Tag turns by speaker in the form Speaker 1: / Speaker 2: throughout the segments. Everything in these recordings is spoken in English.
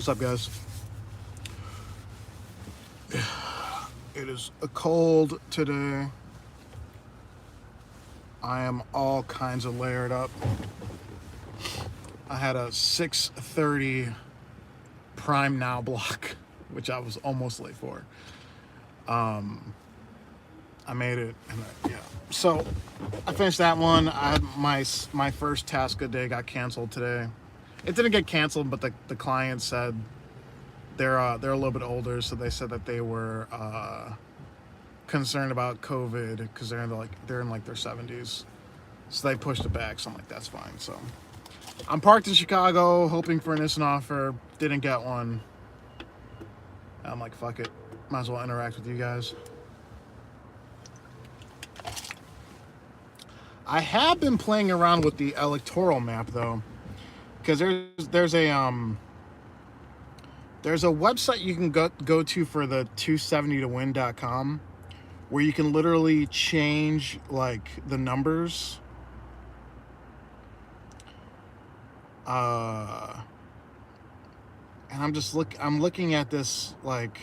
Speaker 1: What's up, guys? It is a cold today. I am all kinds of layered up. I had a 6:30 Prime Now block, which I was almost late for. I made it, and yeah. So I finished that one. I had my first task of the day got canceled today. It didn't get canceled, but the client said they're a little bit older, so they said that they were concerned about COVID because they're in like their 70s, so they pushed it back. So I'm like, that's fine. So I'm parked in Chicago, hoping for an instant offer. Didn't get one. I'm like, fuck it, might as well interact with you guys. I have been playing around with the electoral map though, because there's a website you can go to for the 270towin.com where you can literally change like the numbers. And I'm looking at this like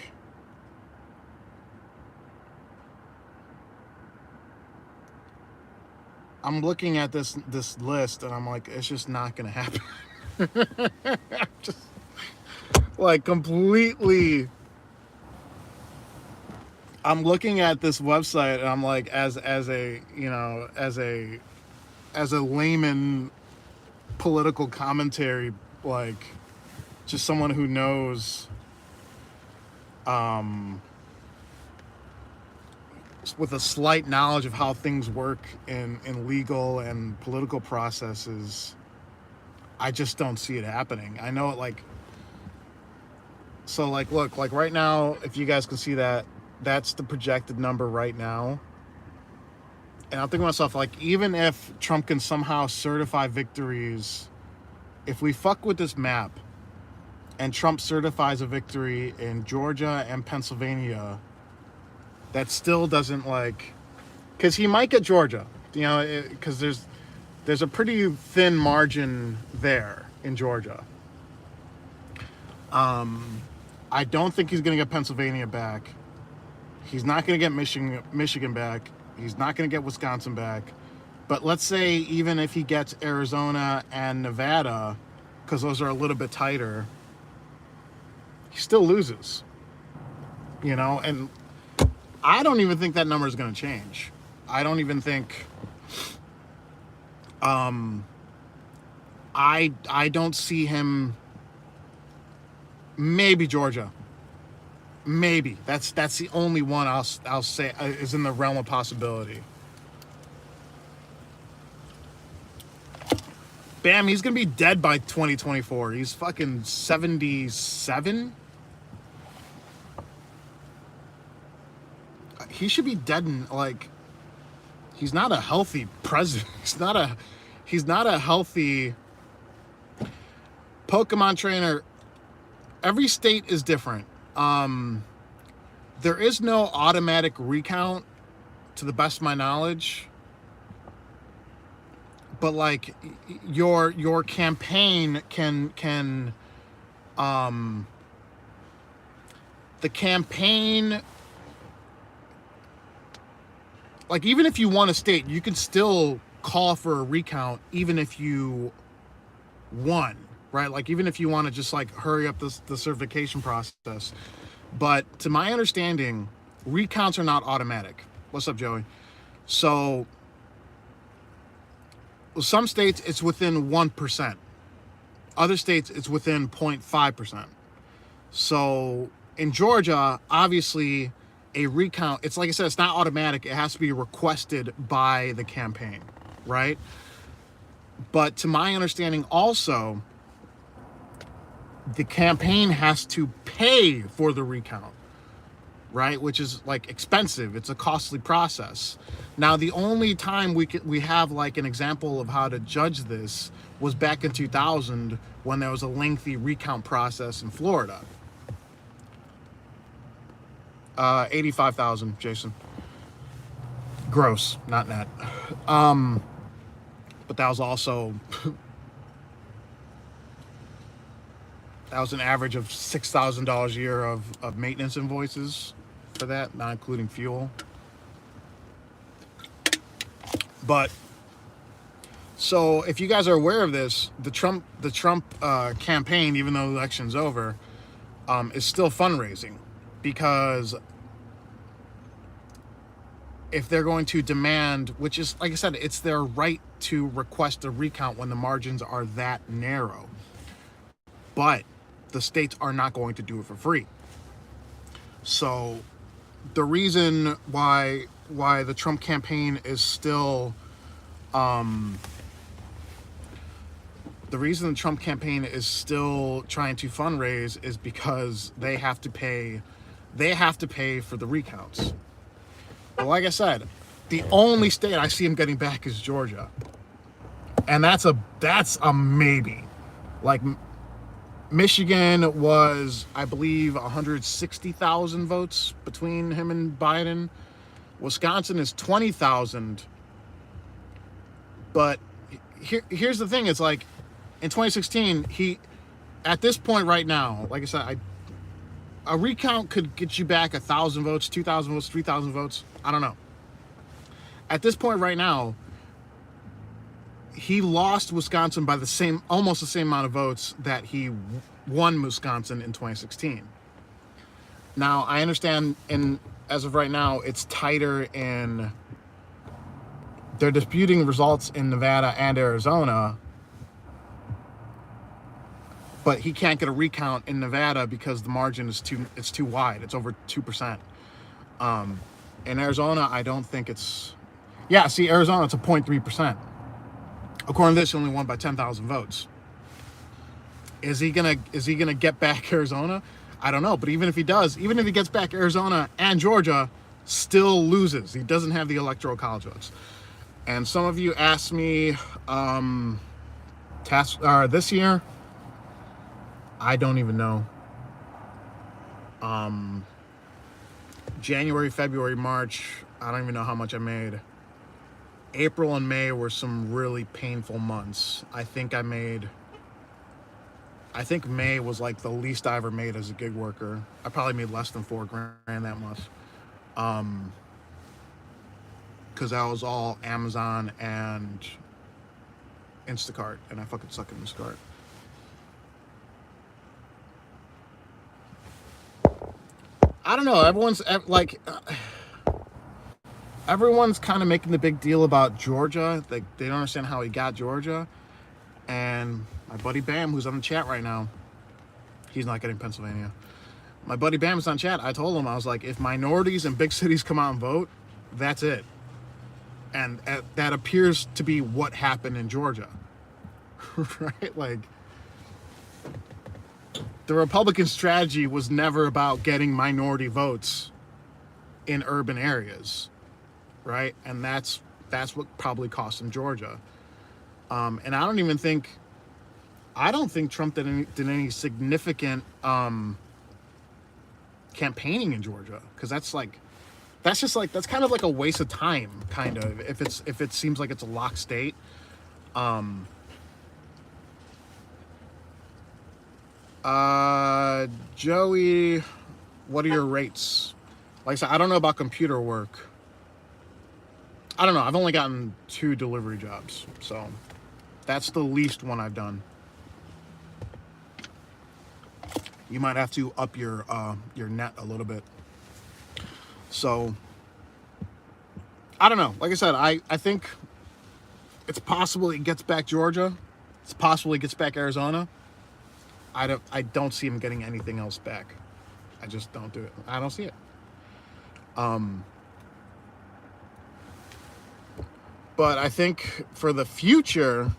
Speaker 1: I'm looking at this list and I'm like, it's just not gonna happen. Just like completely. I'm looking at this website and I'm like, as a layman political commentary, like just someone who knows with a slight knowledge of how things work in legal and political processes, I just don't see it happening. I know it like, so like, look, like right now, if you guys can see that, that's the projected number right now. And I'm thinking to myself, like, even if Trump can somehow certify victories, if we fuck with this map and Trump certifies a victory in Georgia and Pennsylvania, that still doesn't like, because he might get Georgia, because there's a pretty thin margin there in Georgia. I don't think he's going to get Pennsylvania back. He's not going to get Michigan back. He's not going to get Wisconsin back. But let's say even if he gets Arizona and Nevada, because those are a little bit tighter, he still loses. And I don't even think that number is going to change. I don't even think. I don't see him. Maybe Georgia. Maybe that's the only one I'll say is in the realm of possibility. Bam, he's gonna be dead by 2024. He's fucking 77. He should be dead in like. He's not a healthy president. He's not a healthy Pokemon trainer. Every state is different. There is no automatic recount, to the best of my knowledge. But like your campaign can the campaign, like even if you won a state, you can still call for a recount even if you won. Right? Like even if you want to just like hurry up the certification process. But to my understanding, recounts are not automatic. What's up, Joey? So some states it's within 1%. Other states it's within 0.5%. So in Georgia, obviously a recount, it's like I said, it's not automatic. It has to be requested by the campaign, right? But to my understanding also, the campaign has to pay for the recount, right? Which is like expensive. It's a costly process. Now, the only time we have like an example of how to judge this was back in 2000 when there was a lengthy recount process in Florida. 85,000, Jason. Gross, not net. But that was also That was an average of $6,000 a year of maintenance invoices for that, not including fuel. But so if you guys are aware of this, the Trump campaign, even though the election's over, is still fundraising, because if they're going to demand, which is, like I said, it's their right to request a recount when the margins are that narrow, but the states are not going to do it for free. So the reason why the Trump campaign is still trying to fundraise is because they have to pay for the recounts. But like I said, the only state I see him getting back is Georgia, and that's a maybe. Like, Michigan was, I believe, 160,000 votes between him and Biden. Wisconsin is 20,000. But here's the thing: it's like in 2016, at this point right now, like I said, a recount could get you back 1,000 votes, 2,000 votes, 3,000 votes. I don't know. At this point right now, he lost Wisconsin by almost the same amount of votes that he won Wisconsin in 2016. Now, I understand, as of right now, it's tighter they're disputing results in Nevada and Arizona, but he can't get a recount in Nevada because the margin is too wide. It's over 2%. In Arizona, I don't think it's, Arizona, it's a 0.3%. According to this, he only won by 10,000 votes. Is he gonna get back Arizona? I don't know. But even if he does, even if he gets back Arizona and Georgia, still loses. He doesn't have the electoral college votes. And some of you asked me this year. I don't even know. January, February, March, I don't even know how much I made. April and May were some really painful months. I think May was like the least I ever made as a gig worker. I probably made less than $4,000 that month. Because that was all Amazon and Instacart, and I fucking suck at Instacart. I don't know. Everyone's kind of making the big deal about Georgia. They don't understand how he got Georgia. And my buddy Bam, who's on the chat right now, he's not getting Pennsylvania. My buddy Bam is on chat. I told him, I was like, if minorities in big cities come out and vote, that's it. And that appears to be what happened in Georgia. Right? Like, the Republican strategy was never about getting minority votes in urban areas. Right? And that's what probably cost him Georgia. And I don't think Trump did any significant campaigning in Georgia, because that's kind of like a waste of time, kind of, if it seems like it's a locked state. Joey, what are your rates? Like I said, I don't know about computer work. I don't know. I've only gotten 2 delivery jobs, so that's the least one I've done. You might have to up your net a little bit. So I don't know. Like I said, I think it's possible he gets back Georgia. It's possible he gets back Arizona. I don't see him getting anything else back. I just don't do it. I don't see it. But I think for the future,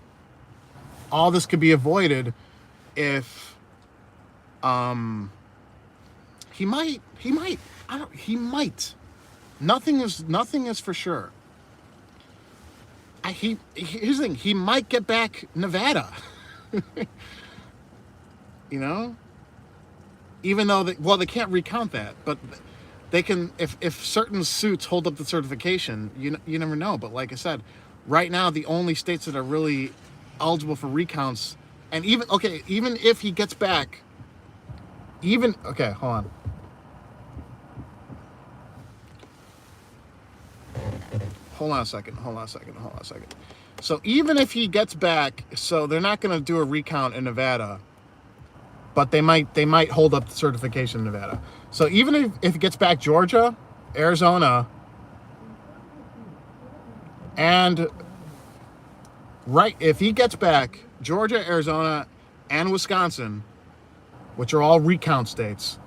Speaker 1: all this could be avoided if he might. Nothing is for sure. Here's the thing, he might get back Nevada. You know? Even though they can't recount that, but they can, if certain suits hold up the certification, you never know. But like I said, right now the only states that are really eligible for recounts, and even if he gets back even, okay, hold on. Hold on a second. So even if he gets back, so they're not going to do a recount in Nevada, but they might hold up the certification in Nevada. So even if it gets back Georgia, Arizona, and right, if he gets back Georgia, Arizona, and Wisconsin, which are all recount states,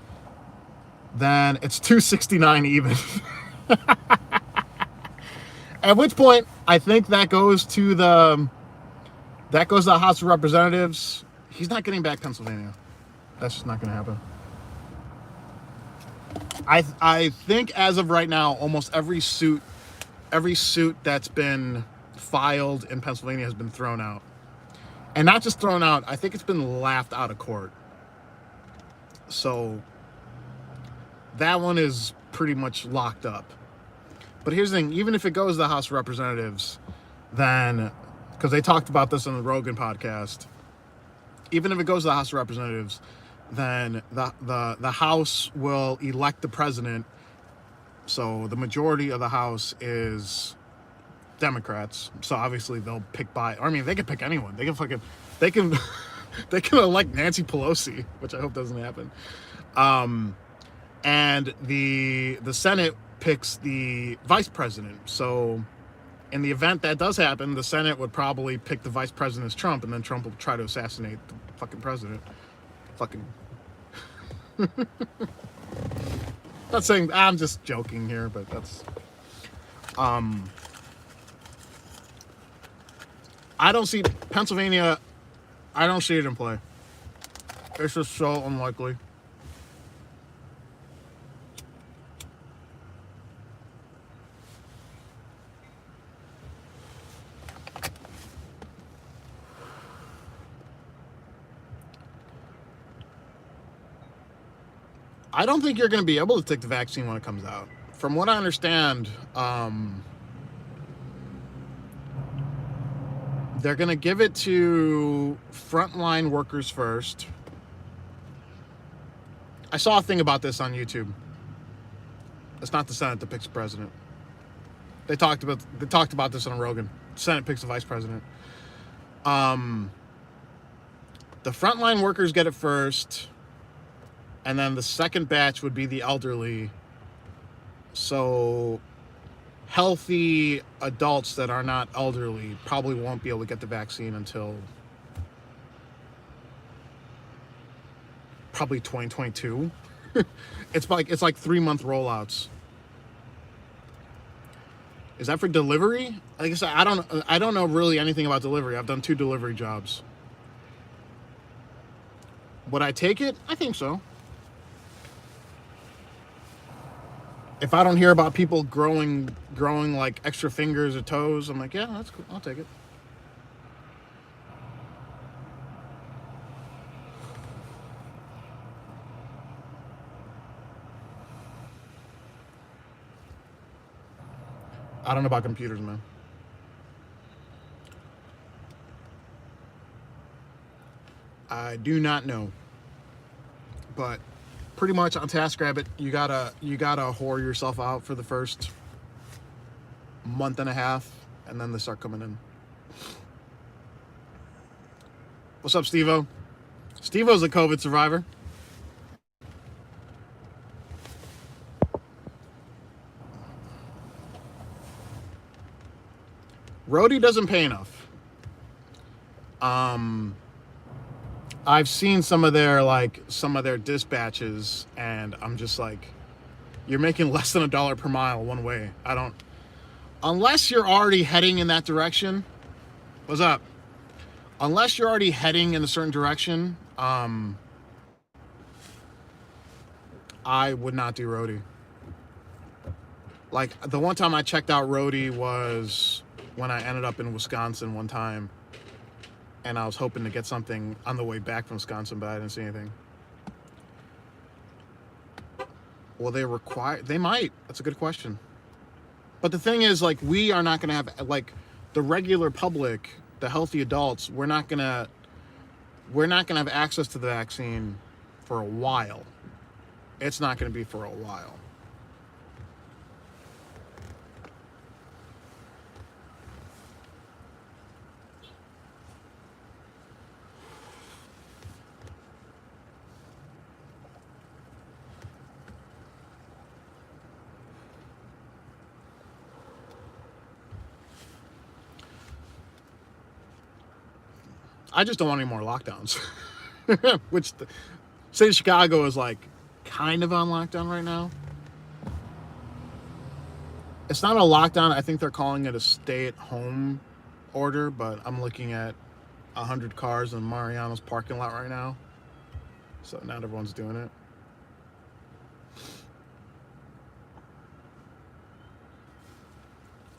Speaker 1: then it's 269 even. At which point, I think that goes to the House of Representatives. He's not getting back Pennsylvania. That's just not going to happen. I think as of right now, almost every suit that's been filed in Pennsylvania has been thrown out. And not just thrown out, I think it's been laughed out of court. So that one is pretty much locked up. But here's the thing, even if it goes to the House of Representatives, then, because they talked about this on the Rogan podcast, even if it goes to the House of Representatives, then the House will elect the president. So the majority of the House is Democrats. So obviously they'll pick I mean, they can pick anyone. They can elect Nancy Pelosi, which I hope doesn't happen. And the Senate picks the vice president. So in the event that does happen, the Senate would probably pick the vice president as Trump, and then Trump will try to assassinate the fucking president. Fucking. Not saying, I'm just joking here, but that's. I don't see Pennsylvania. I don't see it in play. It's just so unlikely. I don't think you're going to be able to take the vaccine when it comes out. From what I understand, they're going to give it to frontline workers first. I saw a thing about this on YouTube. It's not the Senate that picks the president. They talked about this on Rogan. The Senate picks the vice president. The frontline workers get it first. And then the second batch would be the elderly. So healthy adults that are not elderly probably won't be able to get the vaccine until probably 2022. It's like 3-month rollouts. Is that for delivery? Like I said, I don't know really anything about delivery. I've done 2 delivery jobs. Would I take it? I think so. If I don't hear about people growing like extra fingers or toes, I'm like, yeah, that's cool. I'll take it. I don't know about computers, man. I do not know. But pretty much on TaskRabbit, you gotta whore yourself out for the first month and a half, and then they start coming in. What's up, Steve-O? Steve-O's a COVID survivor. Roadie doesn't pay enough. I've seen some of their dispatches, and I'm just like, you're making less than $1 per mile one way. Unless you're already heading in that direction. What's up? Unless you're already heading in a certain direction, I would not do roadie. Like, the one time I checked out roadie was when I ended up in Wisconsin one time. And I was hoping to get something on the way back from Wisconsin, but I didn't see anything. Will they require? They might. That's a good question. But the thing is, like, we are not going to have, like, the regular public, the healthy adults, we're not going to have access to the vaccine for a while. It's not going to be for a while. I just don't want any more lockdowns. Which the city of Chicago is like kind of on lockdown right now. It's not a lockdown. I think they're calling it a stay-at-home order, but I'm looking at 100 cars in Mariano's parking lot right now. So not everyone's doing it.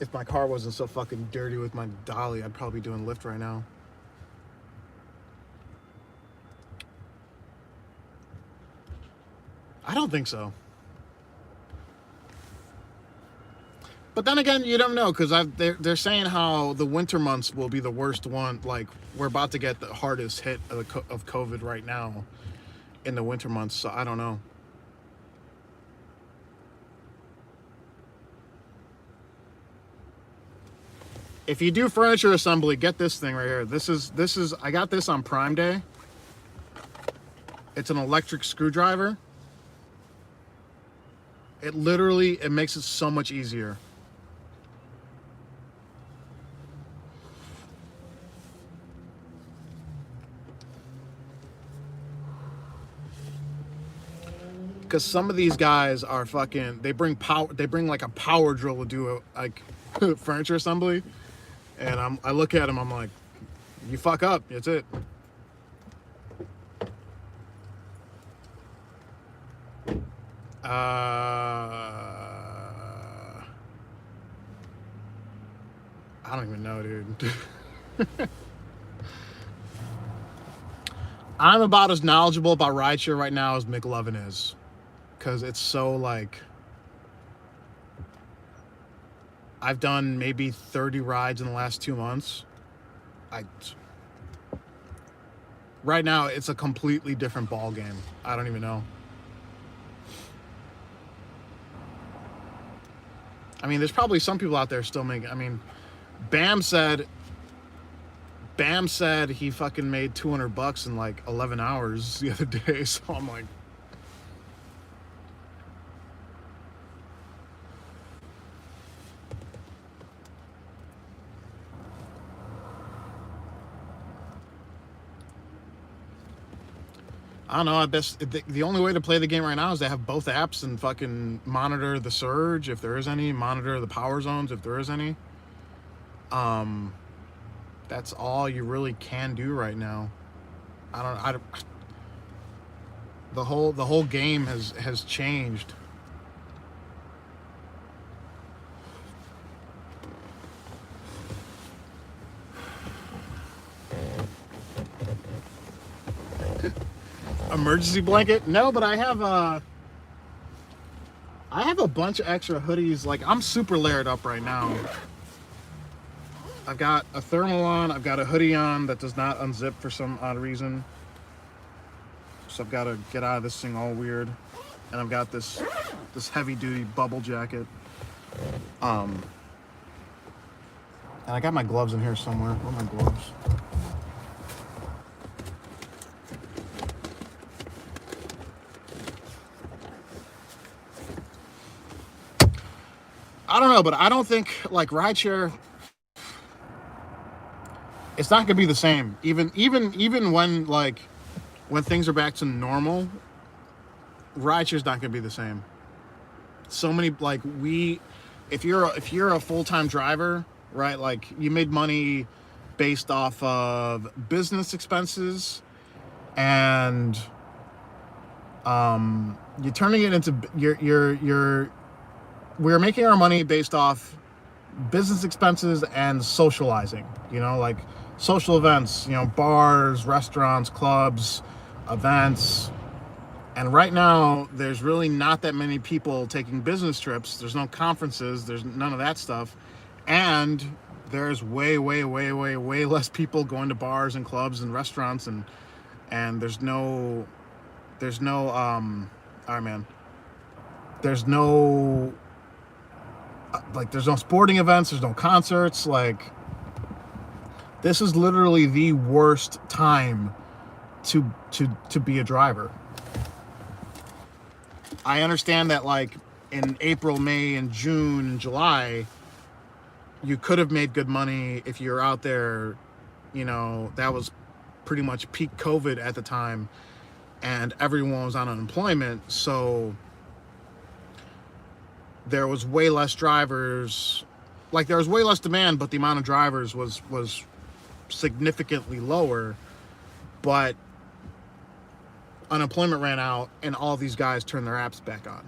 Speaker 1: If my car wasn't so fucking dirty with my dolly, I'd probably be doing Lyft right now. I don't think so. But then again, you don't know, because they're saying how the winter months will be the worst one. Like, we're about to get the hardest hit of COVID right now in the winter months, so I don't know. If you do furniture assembly, get this thing right here. This is I got this on Prime Day. It's an electric screwdriver. It makes it so much easier. Because some of these guys are fucking, they bring like a power drill to do like furniture assembly, and I look at them, I'm like, you fuck up, that's it. I don't even know, dude. I'm about as knowledgeable about rideshare right now as McLovin is, because it's so like, I've done maybe 30 rides in the last 2 months. Right now, it's a completely different ball game. I don't even know. I mean, there's probably some people out there still making, I mean, Bam said he fucking made $200 in like 11 hours the other day. So I'm like, I don't know. I guess the only way to play the game right now is to have both apps and fucking monitor the surge if there is any, monitor the power zones if there is any. That's all you really can do right now. The whole game has changed. Emergency blanket? No, but I have a bunch of extra hoodies. Like, I'm super layered up right now. I've got a thermal on, I've got a hoodie on that does not unzip for some odd reason. So I've got to get out of this thing all weird. And I've got this heavy duty bubble jacket. And I got my gloves in here somewhere. Where are my gloves? I don't know, but I don't think like rideshare, it's not gonna be the same. Even when things are back to normal, rideshare's not gonna be the same. So many if you're a full-time driver, right? Like, you made money based off of business expenses, and you're turning it into we're making our money based off business expenses and socializing, like social events, bars, restaurants, clubs, events. And right now, there's really not that many people taking business trips. There's no conferences. There's none of that stuff. And there's way less people going to bars and clubs and restaurants. And there's no There's no all right, man. There's no there's no sporting events, there's no concerts. Like, this is literally the worst time to be a driver. I understand that, like, in April, May, and June and July, you could have made good money if you're out there. You know, that was pretty much peak COVID at the time, and everyone was on unemployment, so there was way less drivers. Like, there was way less demand, but the amount of drivers was significantly lower. But unemployment ran out, and all these guys turned their apps back on.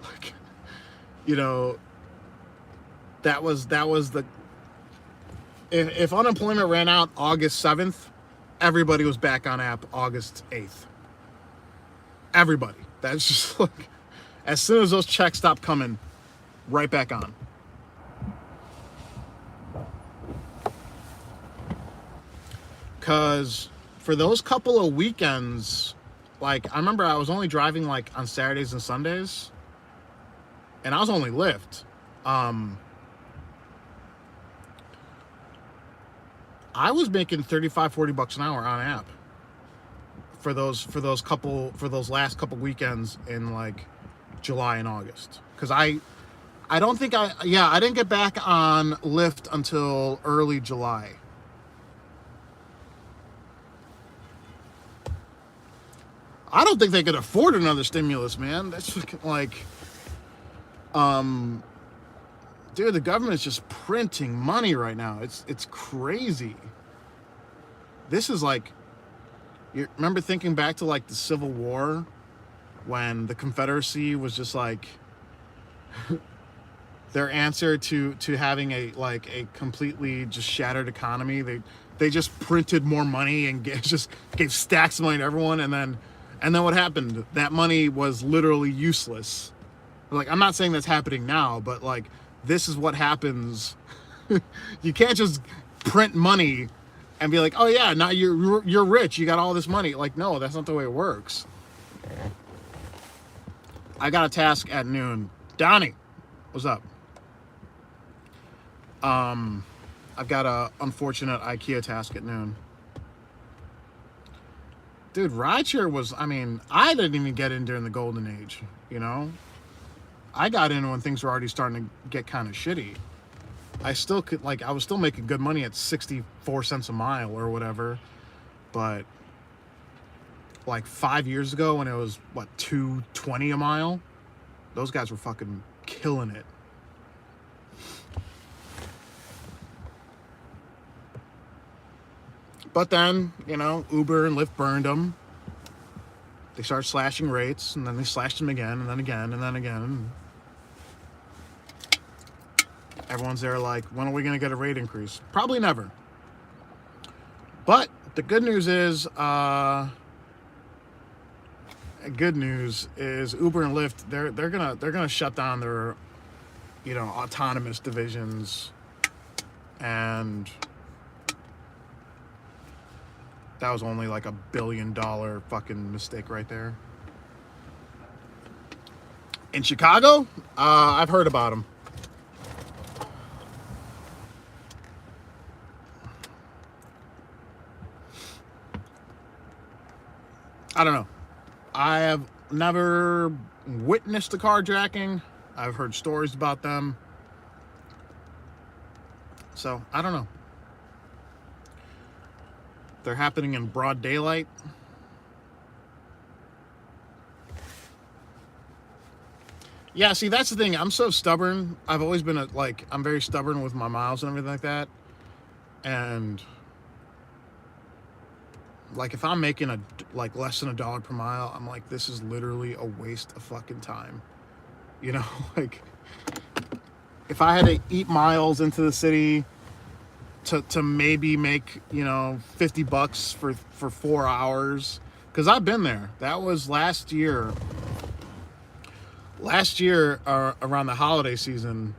Speaker 1: Like, you know, that was the if unemployment ran out August 7th, everybody was back on app August 8th. Everybody. That's just like, as soon as those checks stopped coming, right back on. Because for those couple of weekends, like, I remember I was only driving, like, on Saturdays and Sundays, and I was only Lyft. I was making $35-40 an hour on app for those last couple weekends in, like, July and August. Because I don't think I didn't get back on Lyft until early July. I don't think they could afford another stimulus, man. That's like, dude, the government is just printing money right now. It's crazy. This is like, you remember thinking back to, like, the Civil War, when the Confederacy was just like their answer to having a completely just shattered economy. They just printed more money and just gave stacks of money to everyone, and then what happened? That money was literally useless. Like, I'm not saying that's happening now, but, like, this is what happens. You can't just print money and be like, oh yeah, now you're rich, you got all this money. Like, no, that's not the way it works. I got a task at noon. Donnie, what's up? I've got a unfortunate IKEA task at noon. Dude, rideshare was, I mean, I didn't even get in during the golden age, you know? I got in when things were already starting to get kind of shitty. I still could, like, I was still making good money at 64 cents a mile or whatever. But, like, 5 years ago, when it was, what, $2.20 a mile? Those guys were fucking killing it. But then, you know, Uber and Lyft burned them. They started slashing rates, and then they slashed them again, and then again, and then again. Everyone's there like, when are we going to get a rate increase? Probably never. But the good news is, Uber and Lyft, they're gonna shut down their, you know, autonomous divisions, and that was only like $1 billion fucking mistake right there. In Chicago, I've heard about them. I don't know. I have never witnessed a carjacking. I've heard stories about them. So, I don't know. They're happening in broad daylight. Yeah, see, that's the thing. I'm so stubborn. I've always been I'm very stubborn with my miles and everything like that. And, like, if I'm making less than $1 per mile, I'm like, this is literally a waste of fucking time. You know, like, if I had to eat miles into the city to maybe make, you know, $50 for 4 hours, because I've been there. That was last year. Last year, around the holiday season,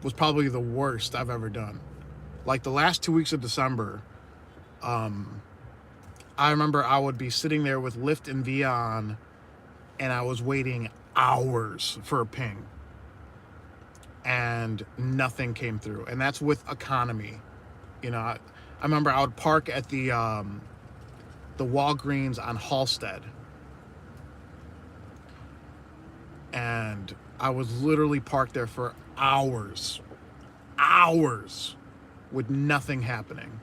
Speaker 1: was probably the worst I've ever done. Like, the last 2 weeks of December, I I remember I would be sitting there with Lyft and Via on, and I was waiting hours for a ping, and nothing came through. And that's with economy. You know, I remember I would park at the Walgreens on Halsted, and I was literally parked there for hours with nothing happening.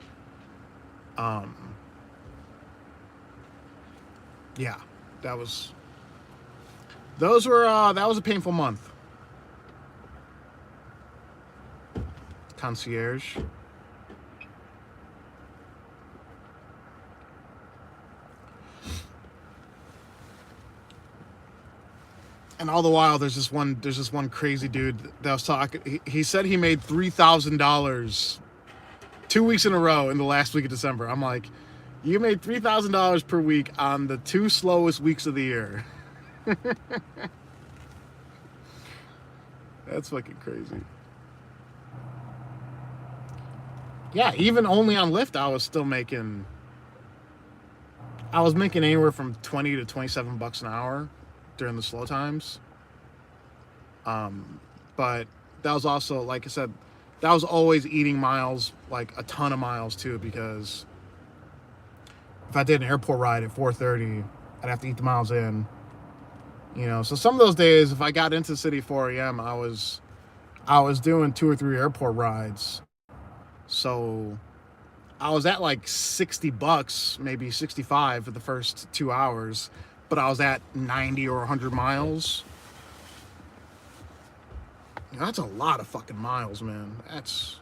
Speaker 1: Yeah, that was a painful month. Concierge. And all the while, there's this one crazy dude that was talking. He said he made $3,000 2 weeks in a row in the last week of December. I'm like, you made $3,000 per week on the 2 slowest weeks of the year. That's fucking crazy. Yeah, even only on Lyft, I was making anywhere from 20 to 27 bucks an hour during the slow times. But that was also, like I said, that was always eating miles, like a ton of miles too, because if I did an airport ride at 4:30, I'd have to eat the miles in. You know, so some of those days, if I got into the city at 4 a.m., I was doing 2 or 3 airport rides. So I was at like 60 bucks, maybe 65 for the first 2 hours, but I was at 90 or 100 miles. You know, that's a lot of fucking miles, man. That's...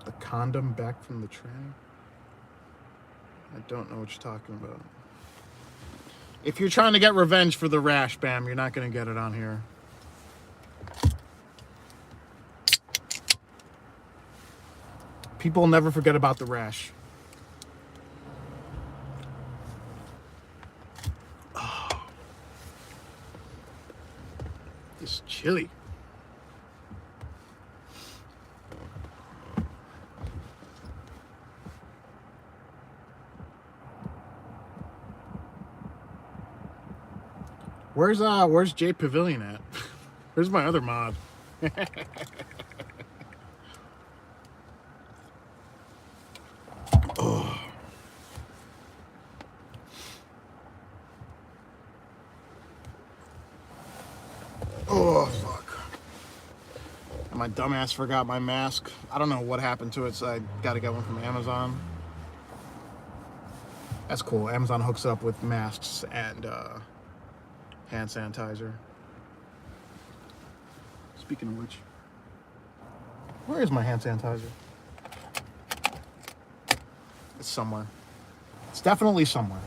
Speaker 1: A condom back from the train? I don't know what you're talking about. If you're trying to get revenge for the rash, Bam, you're not going to get it on here. People never forget about the rash. Oh. It's chilly. Where's Jay Pavilion at? Where's my other mod? Oh. Oh, fuck. My dumbass forgot my mask. I don't know what happened to it, so I gotta get one from Amazon. That's cool. Amazon hooks up with masks and hand sanitizer. Speaking of which, where is my hand sanitizer? It's somewhere. It's definitely somewhere.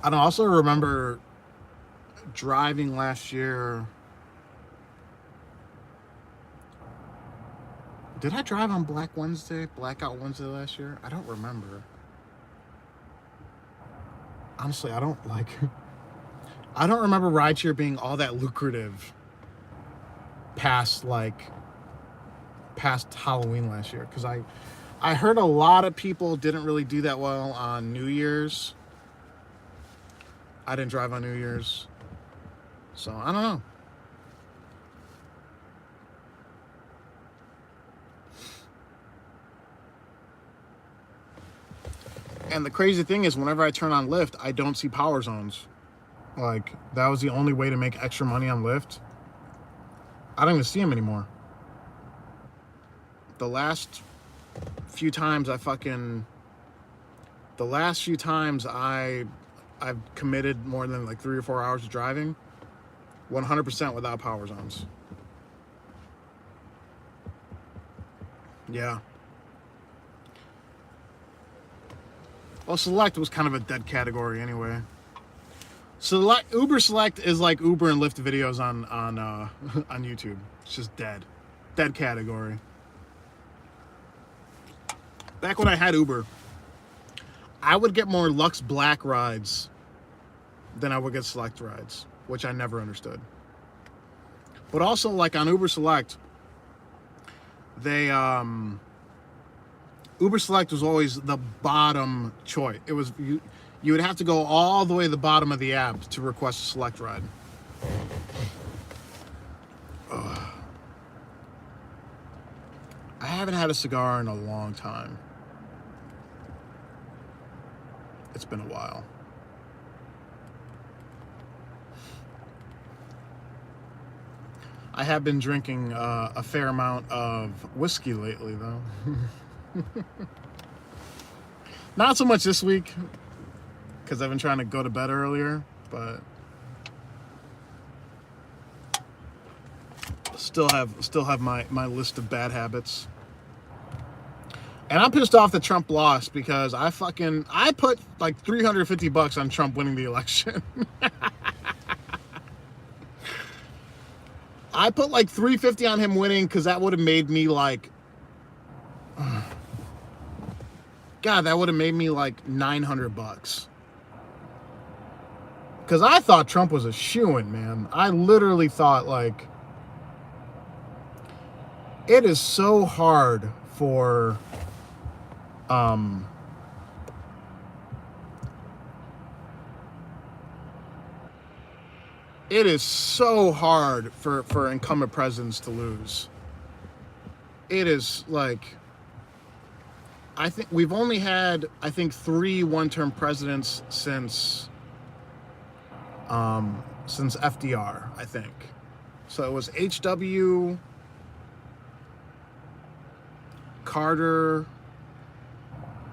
Speaker 1: I don't also remember driving last year. Did I drive on Blackout Wednesday last year? I don't remember. Honestly, I don't remember rideshare being all that lucrative past Halloween last year, because I heard a lot of people didn't really do that well on New Year's. I didn't drive on New Year's, so I don't know. And the crazy thing is, whenever I turn on Lyft, I don't see power zones. Like, that was the only way to make extra money on Lyft. I don't even see them anymore. The last few times I've committed more than like 3 or 4 hours of driving, 100% without power zones. Yeah. Well, Select was kind of a dead category anyway. Uber Select is like Uber and Lyft videos on on YouTube. It's just dead category. back when I had Uber, I would get more Lux Black rides than I would get Select rides, which I never understood. But also, like on Uber Select, they Uber Select was always the bottom choice. It was you would have to go all the way to the bottom of the app to request a Select ride. Ugh. I haven't had a cigar in a long time. It's been a while. I have been drinking a fair amount of whiskey lately, though. Not so much this week, because I've been trying to go to bed earlier, but still have my list of bad habits. And I'm pissed off that Trump lost, because I put like $350 on Trump winning the election. I put like $350 on him winning, because that would have made me like, God, that would have made me like $900. Because I thought Trump was a shoo-in, man. I literally thought, like, it is so hard for it is so hard for incumbent presidents to lose. It is like, I think we've only had, I think, 3 one-term presidents since FDR, I think. So it was H.W., Carter,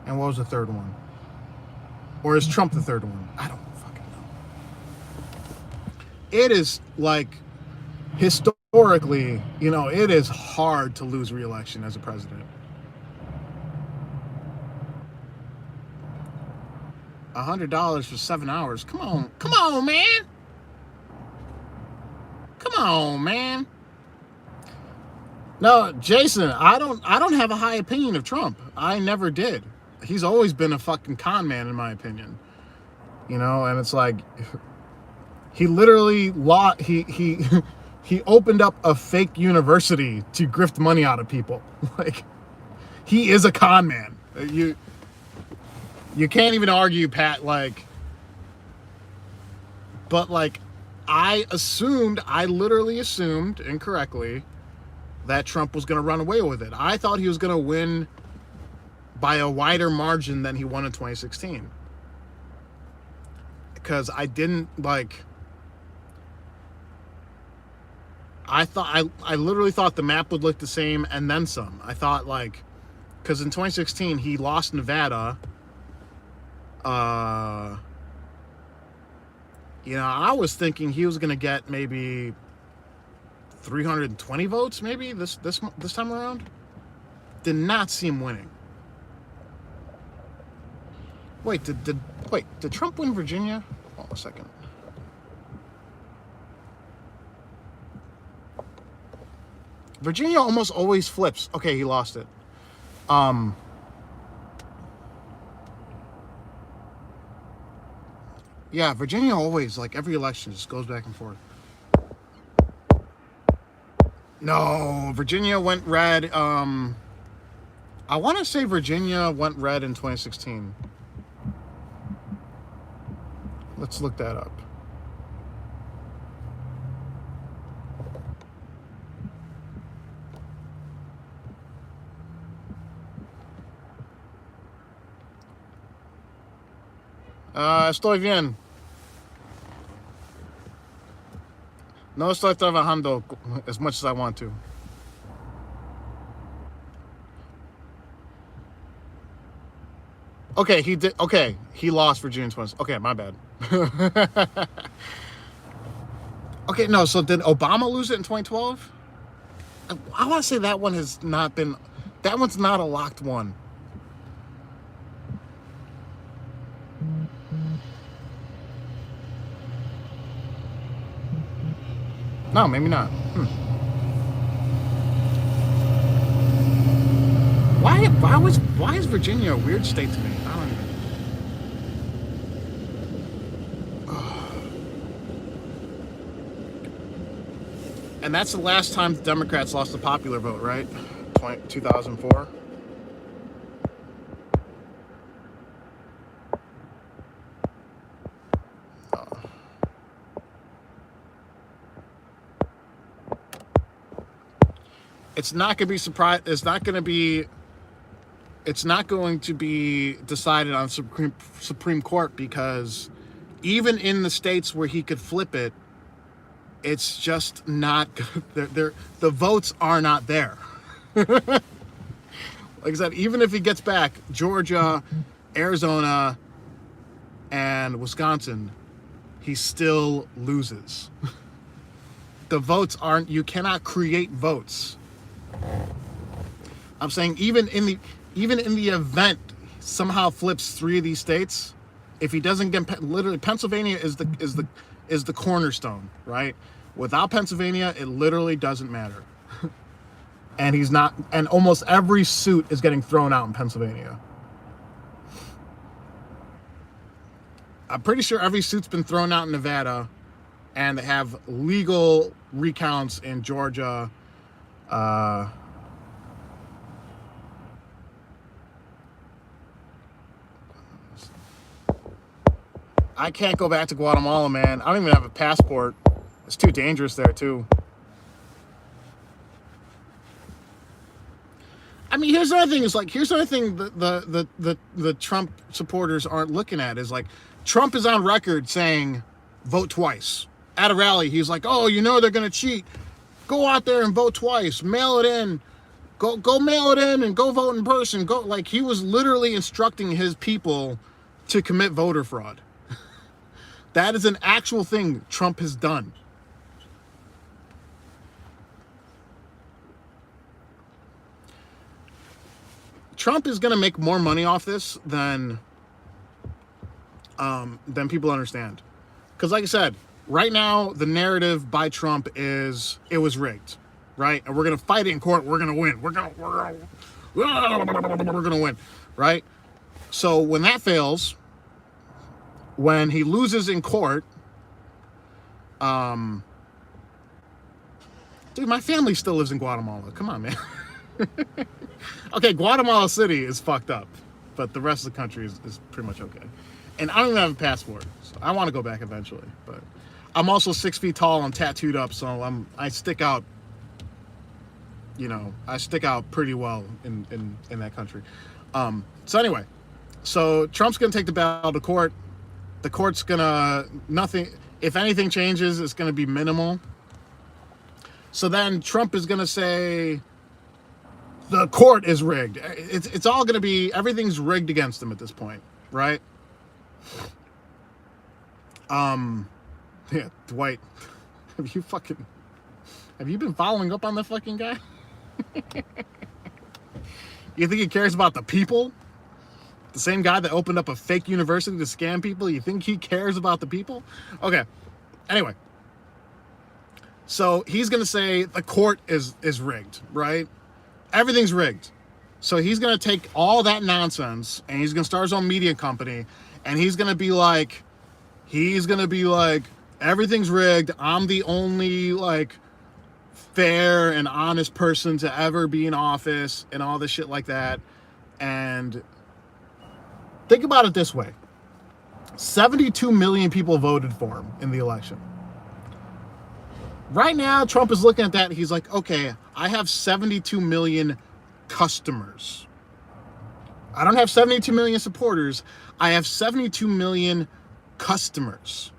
Speaker 1: and what was the third one? Or is Trump the third one? I don't fucking know. It is like, historically, you know, it is hard to lose re-election as a president. $100 for 7 hours. Come on, man. Come on, man. No, Jason, I don't have a high opinion of Trump. I never did. He's always been a fucking con man, in my opinion. You know, and it's like, he literally he opened up a fake university to grift money out of people. Like, he is a con man. You can't even argue, Pat, like, but like, I literally assumed incorrectly that Trump was going to run away with it. I thought he was going to win by a wider margin than he won in 2016. Because I didn't, like, I literally thought the map would look the same and then some. I thought, like, because in 2016 he lost Nevada. You know, I was thinking he was going to get maybe 320 votes, maybe this time around. Did not see him winning. Wait, did Trump win Virginia? Hold on a second. Virginia almost always flips. Okay, he lost it. Yeah, Virginia always, like, every election just goes back and forth. No, Virginia went red. I want to say Virginia went red in 2016. Let's look that up. Estoy bien. No estoy trabajando as much as I want to. Okay, he did. Okay, he lost Virginia 20. Okay, my bad. Okay, no. So did Obama lose it in 2012? I want to say that one has not been. That one's not a locked one. No, maybe not. Why is Virginia a weird state to me? I don't even. And that's the last time the Democrats lost the popular vote, right? 2004. It's not going to be surprised. It's not going to be decided on Supreme Court, because even in the states where he could flip it, it's just not good. The votes are not there. Like I said, even if he gets back Georgia, Arizona, and Wisconsin, he still loses. The votes aren't, you cannot create votes. I'm saying even in the event somehow flips 3 of these states, if he doesn't get, literally Pennsylvania is the cornerstone, right? Without Pennsylvania, it literally doesn't matter. And he's not, and almost every suit is getting thrown out in Pennsylvania. I'm pretty sure every suit's been thrown out in Nevada, and they have legal recounts in Georgia. I can't go back to Guatemala, man. I don't even have a passport. It's too dangerous there, too. I mean, here's another thing. Here's another thing the Trump supporters aren't looking at is, like, Trump is on record saying, vote twice. At a rally, he's like, oh, they're going to cheat. Go out there and vote twice. Mail it in. Go mail it in and go vote in person. Go, like, he was literally instructing his people to commit voter fraud. That is an actual thing Trump has done. Trump is going to make more money off this than people understand. Because, like I said, right now the narrative by Trump is it was rigged, right? And we're going to fight it in court. We're going to win. We're going to win, right? So when that fails, when he loses in court, dude, my family still lives in Guatemala. Come on, man. Okay, Guatemala City is fucked up, but the rest of the country is pretty much okay. And I don't even have a passport, so I want to go back eventually. But I'm also 6 feet tall and tattooed up, so I stick out. I stick out pretty well in that country. So anyway, so Trump's gonna take the battle to court. The court's gonna nothing. If anything changes, it's gonna be minimal. So then Trump is gonna say the court is rigged. It's all gonna be, everything's rigged against him at this point, right? Yeah, Dwight, have you been following up on the fucking guy? You think he cares about the people? The same guy that opened up a fake university to scam people? You think he cares about the people? Okay. Anyway. So he's going to say the court is rigged, right? Everything's rigged. So he's going to take all that nonsense and he's going to start his own media company, and he's going to be like, everything's rigged. I'm the only, like, fair and honest person to ever be in office and all this shit like that. And think about it this way. 72 million people voted for him in the election. Right now, Trump is looking at that. He's like, okay, I have 72 million customers. I don't have 72 million supporters. I have 72 million customers.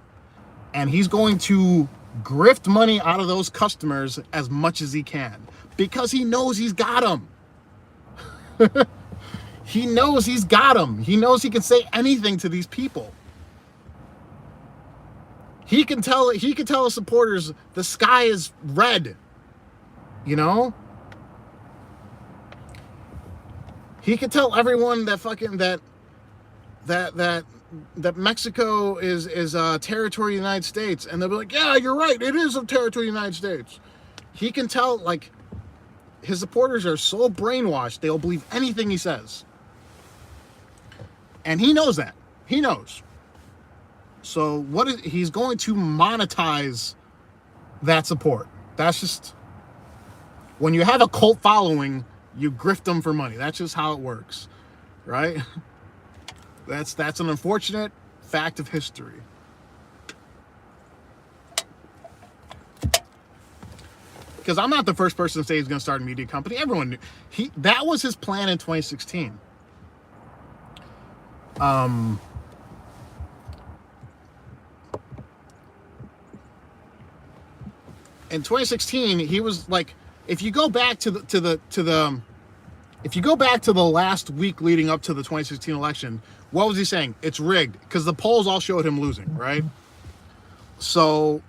Speaker 1: And he's going to grift money out of those customers as much as he can, because he knows he's got them. He knows he's got them. He knows he can say anything to these people. He can tell his supporters the sky is red. He can tell everyone that that Mexico is a territory of the United States, and they'll be like, yeah, you're right, it is a territory of the United States. He can tell, like, his supporters are so brainwashed, they'll believe anything he says. And he knows that. He knows. So he's going to monetize that support. That's just, when you have a cult following, you grift them for money. That's just how it works, right? That's an unfortunate fact of history. Because I'm not the first person to say he's going to start a media company. Everyone knew. That was his plan in 2016. In 2016, he was like, if you go back to the last week leading up to the 2016 election, what was he saying? It's rigged, because the polls all showed him losing, right? So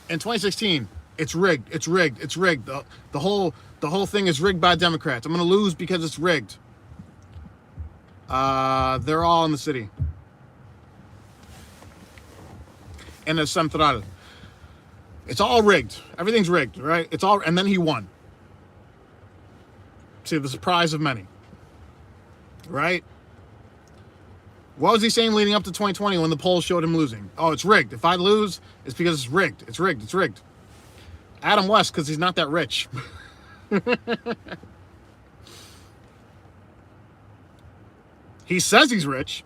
Speaker 1: in 2016, it's rigged. It's rigged. It's rigged. The whole thing is rigged by Democrats. I'm going to lose because it's rigged. They're all in the city. And the Central. It's all rigged. Everything's rigged, right? It's all, and then he won. To the surprise of many. Right? What was he saying leading up to 2020 when the polls showed him losing? Oh, it's rigged. If I lose, it's because it's rigged. It's rigged. It's rigged. Adam West, because he's not that rich. He says he's rich.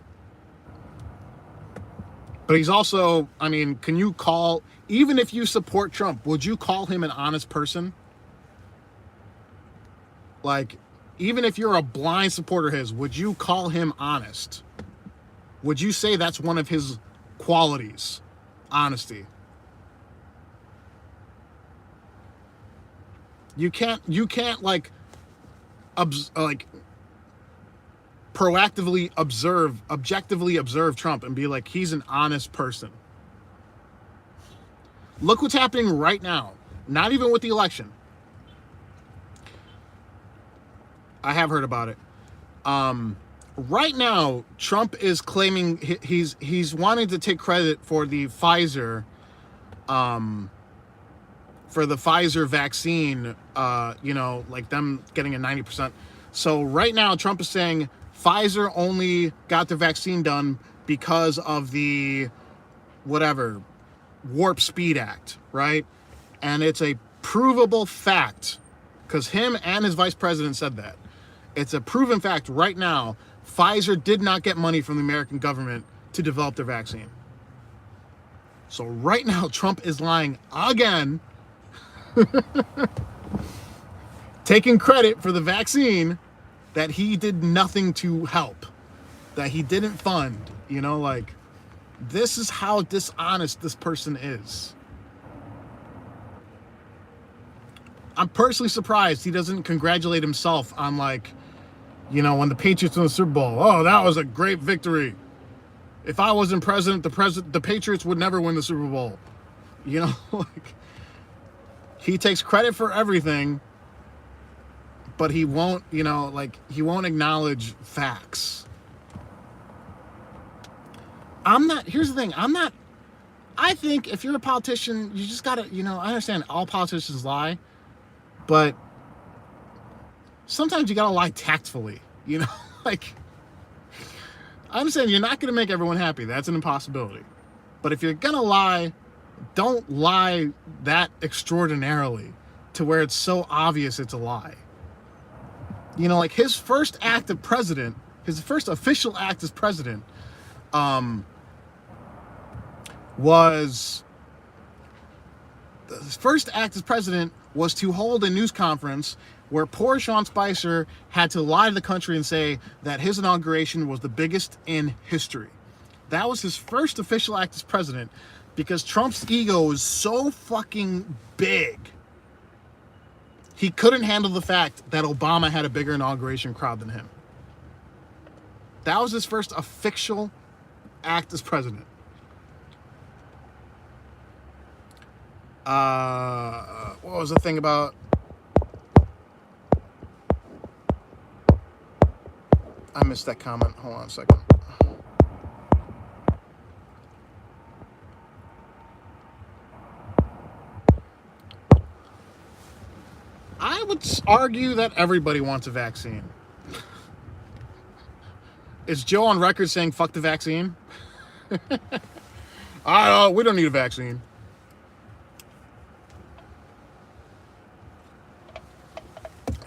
Speaker 1: But he's also, I mean, can you call, even if you support Trump, would you call him an honest person? Like, even if you're a blind supporter of his, would you call him honest? Would you say that's one of his qualities? Honesty. You can't like proactively objectively observe Trump and be like, he's an honest person. Look what's happening right now. Not even with the election. I have heard about it. Right now, Trump is claiming he's wanting to take credit for the Pfizer, vaccine, like them getting a 90%. So right now, Trump is saying Pfizer only got the vaccine done because of the whatever Warp Speed Act, right? And it's a provable fact, because him and his vice president said that. It's a proven fact right now. Pfizer did not get money from the American government to develop their vaccine. So right now, Trump is lying again, taking credit for the vaccine that he did nothing to help, that he didn't fund. Like, this is how dishonest this person is. I'm personally surprised he doesn't congratulate himself on, like, when the Patriots won the Super Bowl. Oh, that was a great victory. If I wasn't president, the Patriots would never win the Super Bowl. Like, he takes credit for everything, but he won't, he won't acknowledge facts. Here's the thing, I think if you're a politician, you just gotta, I understand all politicians lie, but sometimes you gotta lie tactfully, like, I understand you're not gonna make everyone happy. That's an impossibility. But if you're gonna lie, don't lie that extraordinarily to where it's so obvious it's a lie. Like his first act of president, his first official act as president, was to hold a news conference where poor Sean Spicer had to lie to the country and say that his inauguration was the biggest in history. That was his first official act as president, because Trump's ego is so fucking big. He couldn't handle the fact that Obama had a bigger inauguration crowd than him. That was his first official act as president. What was the thing about? I missed that comment. Hold on a second. I argue that everybody wants a vaccine. Is Joe on record saying fuck the vaccine? We don't need a vaccine.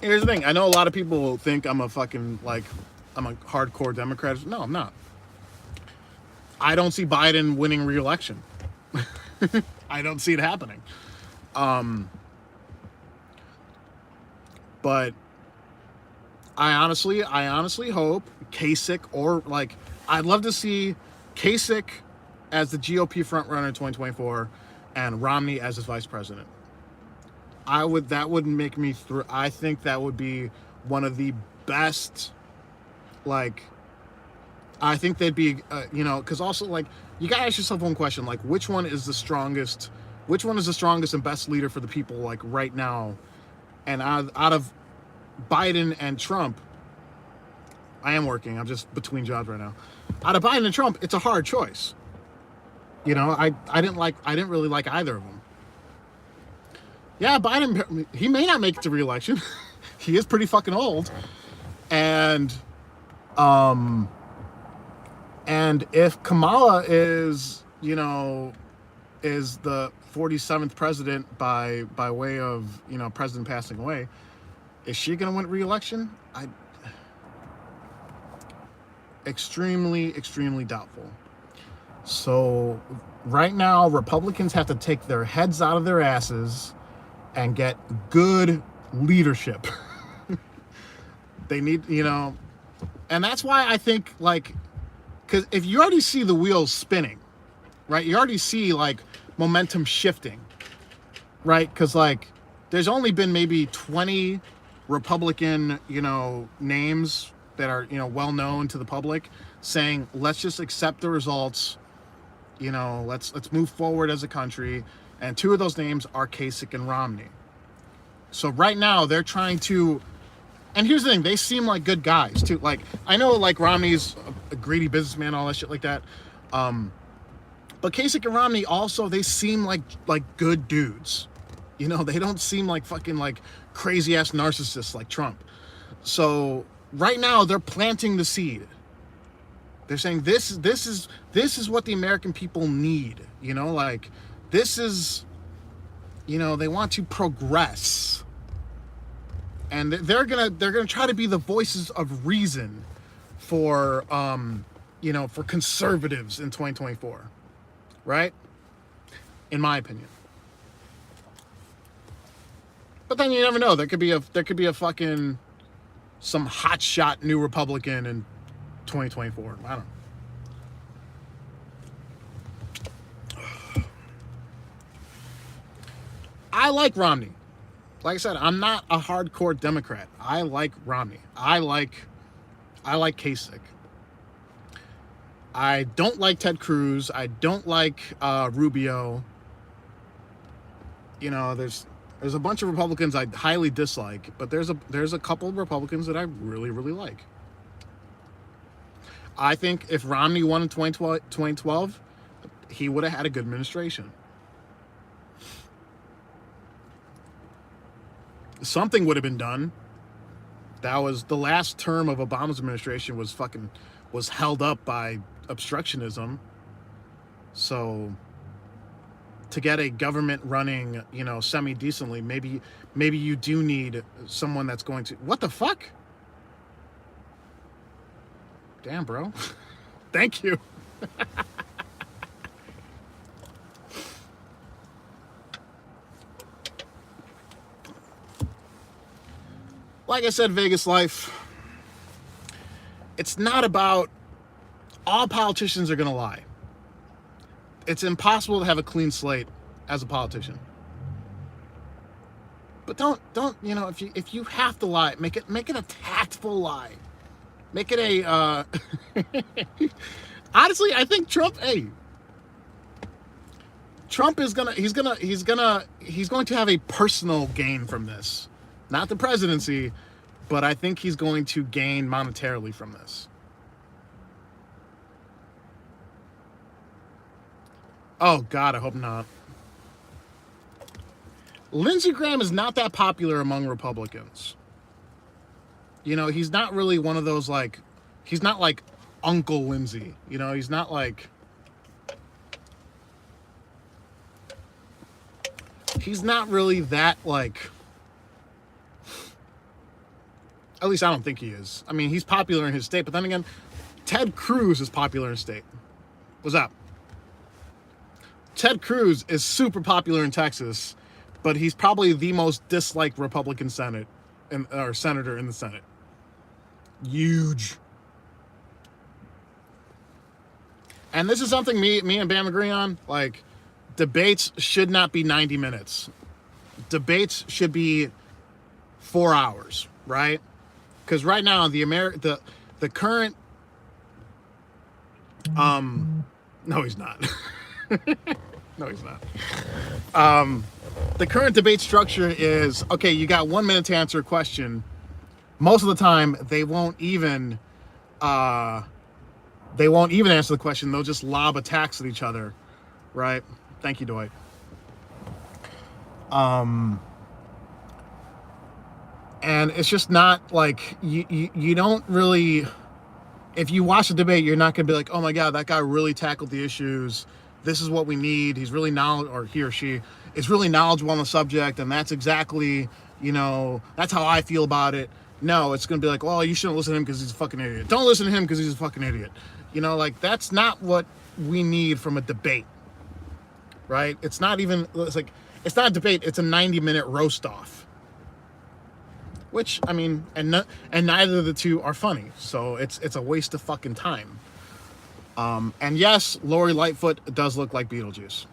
Speaker 1: Here's the thing. I know a lot of people think I'm a hardcore Democrat. No, I'm not. I don't see Biden winning re-election. I don't see it happening. But I honestly hope Kasich or I'd love to see Kasich as the GOP frontrunner in 2024 and Romney as his vice president. That would make me through. I think that would be one of the best, I think they'd be, because also you gotta ask yourself one question, which one is the strongest and best leader for the people right now? And out of Biden and Trump, I am working. I'm just between jobs right now. Out of Biden and Trump, it's a hard choice. I didn't really like either of them. Yeah, Biden, he may not make it to re-election. He is pretty fucking old. And if Kamala is the 47th president by way of, president passing away, is she going to win re-election? Extremely, extremely doubtful. So right now, Republicans have to take their heads out of their asses and get good leadership. They need, and that's why I think because if you already see the wheels spinning, right? You already see momentum shifting, right? Because there's only been maybe 20 Republican, names that are, well known to the public saying, let's just accept the results, let's move forward as a country. And two of those names are Kasich and Romney. So right now they're trying to, and here's the thing, they seem like good guys too. I know Romney's a greedy businessman, all that shit like that. But Kasich and Romney also, they seem like good dudes. They don't seem like fucking crazy ass narcissists like Trump. So right now they're planting the seed. They're saying this is what the American people need. This is, they want to progress. And they're gonna try to be the voices of reason for for conservatives in 2024. Right? In my opinion. But then you never know. There could be a fucking some hotshot new Republican in 2024. I don't know. I like Romney. Like I said, I'm not a hardcore Democrat. I like Romney. I like Kasich. I don't like Ted Cruz. I don't like Rubio. There's a bunch of Republicans I highly dislike, but there's a couple of Republicans that I really, really like. I think if Romney won in 2012, he would have had a good administration. Something would have been done. That was the last term of Obama's administration was held up by obstructionism. So to get a government running, semi-decently, maybe you do need someone that's going to... What the fuck? Damn, bro. Thank you. Like I said, Vegas Life, it's not about... All politicians are going to lie. It's impossible to have a clean slate as a politician. But don't if you have to lie, make it a tactful lie. Make it a honestly, I think Trump is going to have a personal gain from this. Not the presidency, but I think he's going to gain monetarily from this. Oh God, I hope not. Lindsey Graham is not that popular among Republicans. You know, he's not really one of those, like, he's not like Uncle Lindsey. You know, he's not like, he's not really that, like, at least I don't think he is. I mean, he's popular in his state, but then again, Ted Cruz is popular in his state. What's up? Ted Cruz is super popular in Texas, but he's probably the most disliked Republican senator in the Senate. Huge. And this is something me and Bam agree on. Like, debates should not be 90 minutes. Debates should be 4 hours, right? Because right now the current no, he's not. No, he's not. The current debate structure is, okay, you got 1 minute to answer a question. Most of the time, they won't even answer the question. They'll just lob attacks at each other, right? Thank you, Dwight. And it's just not like, you don't really, if you watch the debate, you're not going to be like, oh my God, that guy really tackled the issues. This is what we need. He's really or he or she is really knowledgeable on the subject. And that's exactly, you know, that's how I feel about it. No, it's going to be like, well, you shouldn't listen to him because he's a fucking idiot. Don't listen to him because he's a fucking idiot. You know, like, that's not what we need from a debate, right? It's not even, it's like, it's not a debate. It's a 90-minute roast off. Which, I mean, and neither of the two are funny. So it's a waste of fucking time. And yes, Lori Lightfoot does look like Beetlejuice.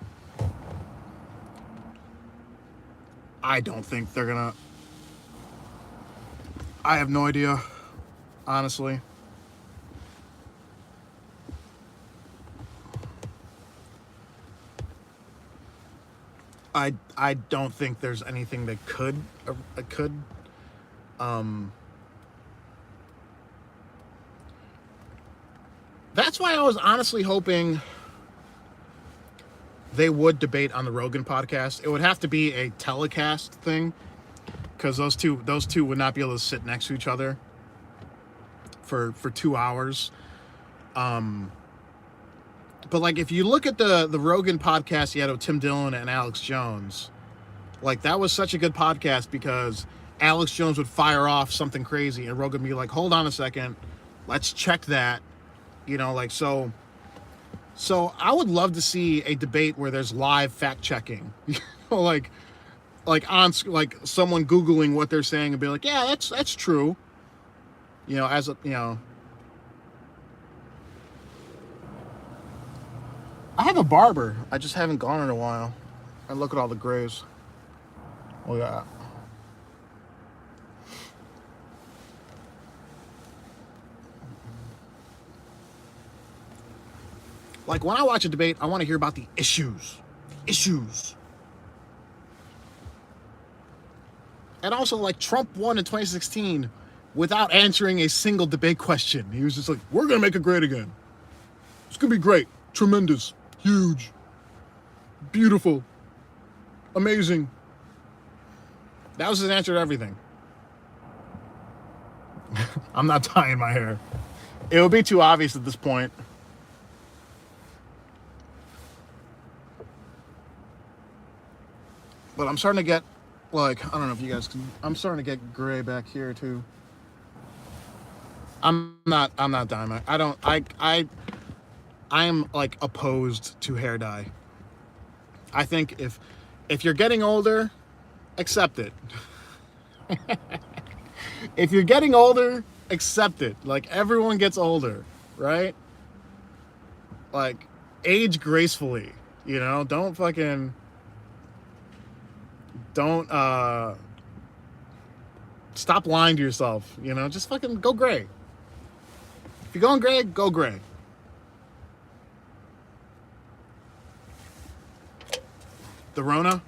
Speaker 1: I don't think they're gonna, I have no idea, honestly. I don't think there's anything that could. That's why I was honestly hoping they would debate on the Rogan podcast. It would have to be a telecast thing, because those two would not be able to sit next to each other for 2 hours. But like, if you look at the Rogan podcast he had with Tim Dillon and Alex Jones, like, that was such a good podcast because Alex Jones would fire off something crazy and Rogan would be like, hold on a second, let's check that. You know, like, so I would love to see a debate where there's live fact checking. You know, like someone Googling what they're saying and be like, yeah, that's true. You know, as a, you know, I have a barber. I just haven't gone in a while. And look at all the grays. Look at that. Like, when I watch a debate, I want to hear about the issues. And also, like, Trump won in 2016 without answering a single debate question. He was just like, we're going to make it great again. It's going to be great. Tremendous. Huge. Beautiful. Amazing. That was his answer to everything. I'm not tying my hair. It would be too obvious at this point. But I'm starting to get, like, I don't know if you guys can, I'm starting to get gray back here too. I'm not dyeing my, I'm like opposed to hair dye. I think if you're getting older, accept it. If you're getting older, accept it. Like, everyone gets older, right? Like, age gracefully, you know? Don't stop lying to yourself, you know? Just fucking go gray. If you're going gray, go gray. The Rona?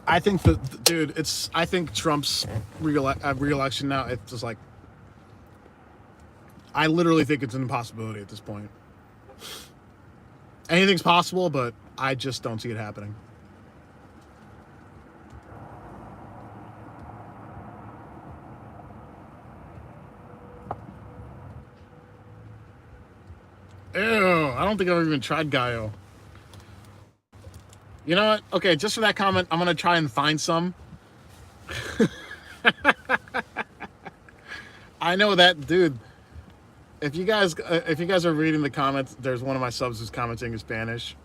Speaker 1: I think I think Trump's re-election now, it's just like, I literally think it's an impossibility at this point. Anything's possible, but I just don't see it happening. Ew, I don't think I've even tried Gig-Olo. You know what? Okay, just for that comment, I'm gonna try and find some. I know that, dude. If you guys are reading the comments, there's one of my subs who's commenting in Spanish.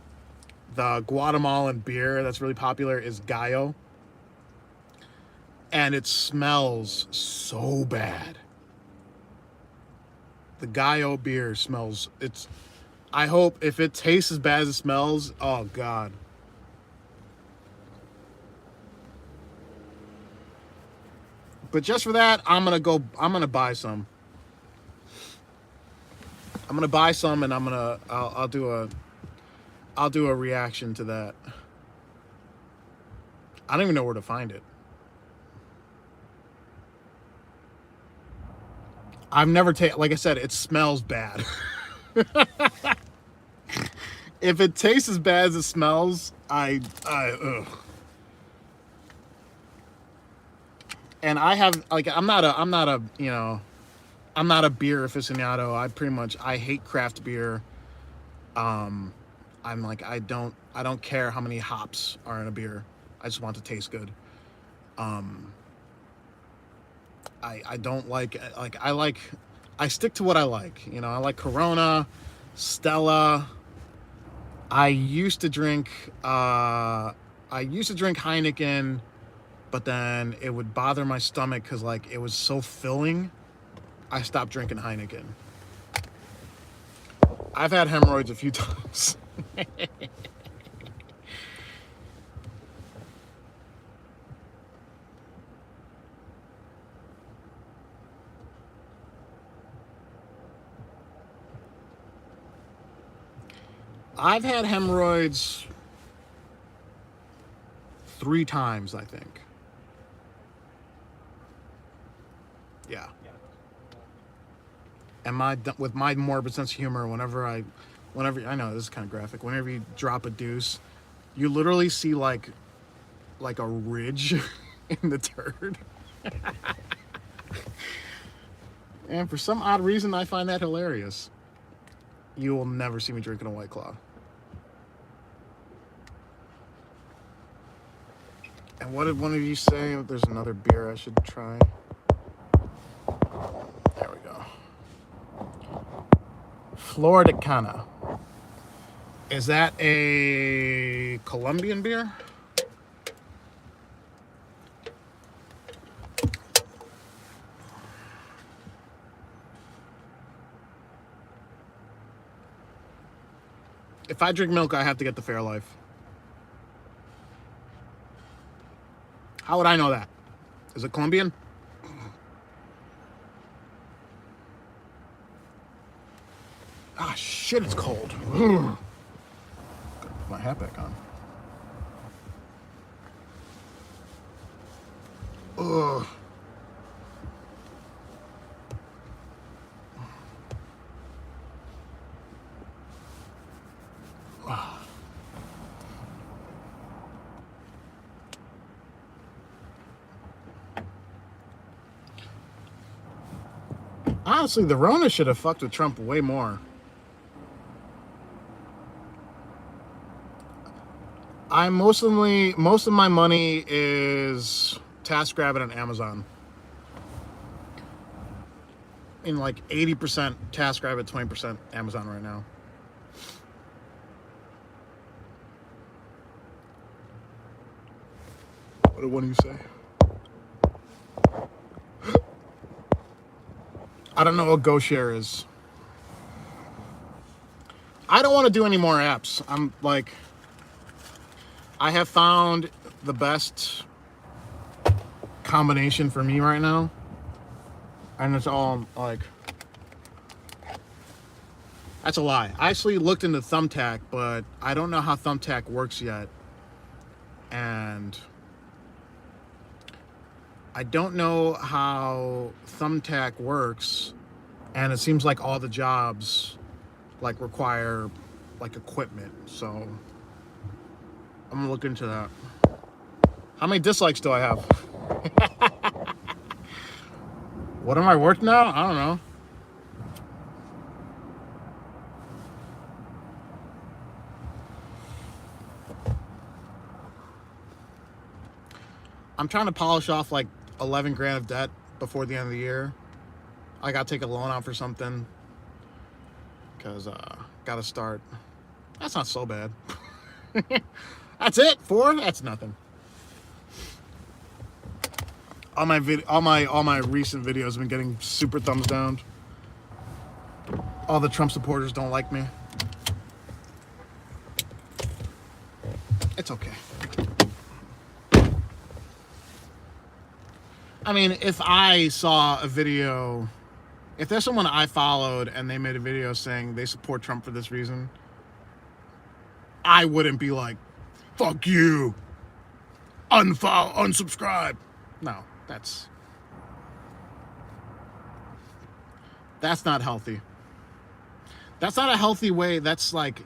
Speaker 1: The Guatemalan beer that's really popular is Gallo, and it smells so bad. The Gallo beer smells. I hope if it tastes as bad as it smells. Oh God. But just for that, I'm gonna buy some. I'm gonna buy some, and I'll do a reaction to that. I don't even know where to find it. I've never like I said, it smells bad. If it tastes as bad as it smells, ugh. And I have, like, I'm not a beer aficionado. I hate craft beer. I'm like, I don't care how many hops are in a beer. I just want it to taste good. I don't like I stick to what I like. I like Corona, Stella. I used to drink Heineken, but then it would bother my stomach because like it was so filling. I stopped drinking Heineken. I've had hemorrhoids a few times. I've had hemorrhoids 3 times, I think. Yeah. And with my morbid sense of humor, whenever I know this is kind of graphic, whenever you drop a deuce, you literally see like a ridge in the turd. And for some odd reason, I find that hilarious. You will never see me drinking a White Claw. And what did one of you say? There's another beer I should try. There we go. Floridicana. Is that a Colombian beer? If I drink milk, I have to get the Fairlife. How would I know that? Is it Colombian? Ah, shit, it's cold. Gotta put my hat back on. Ugh. Honestly, the Rona should have fucked with Trump way more. Most of my money is TaskRabbit and Amazon. In like 80% TaskRabbit, 20% Amazon right now. What did one of you say? I don't know what GoShare is. I don't want to do any more apps. I have found the best combination for me right now. And it's all like, that's a lie. I actually looked into Thumbtack, but I don't know how Thumbtack works yet. And I don't know how Thumbtack works And it seems like all the jobs like require like equipment. So I'm gonna look into that. How many dislikes do I have? What am I worth now? I don't know. I'm trying to polish off like 11 grand of debt before the end of the year. I gotta take a loan out for something because gotta start. That's not so bad. That's it. 4. That's nothing. All my recent videos have been getting super thumbs down. All the Trump supporters don't like me. It's okay. I mean, if I saw a video, if there's someone I followed and they made a video saying they support Trump for this reason, I wouldn't be like, fuck you, unfollow, unsubscribe. No, that's not healthy. That's not a healthy way. That's like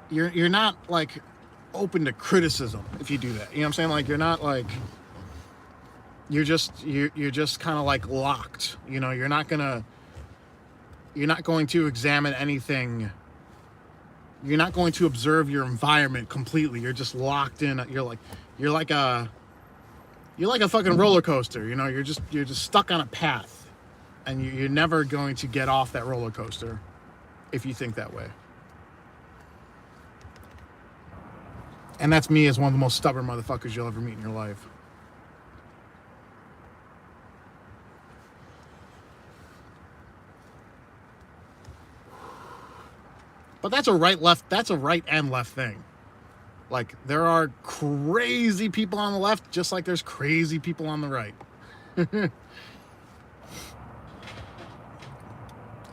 Speaker 1: you're not like open to criticism if you do that. You know what I'm saying? Like you're not like you're just kind of like locked. You know, you're not going to examine anything. You're not going to observe your environment completely. You're just locked in. You're like a fucking roller coaster. You know, you're just stuck on a path, and you're never going to get off that roller coaster if you think that way. And that's me as one of the most stubborn motherfuckers you'll ever meet in your life. But that's a right and left thing. Like, there are crazy people on the left, just like there's crazy people on the right.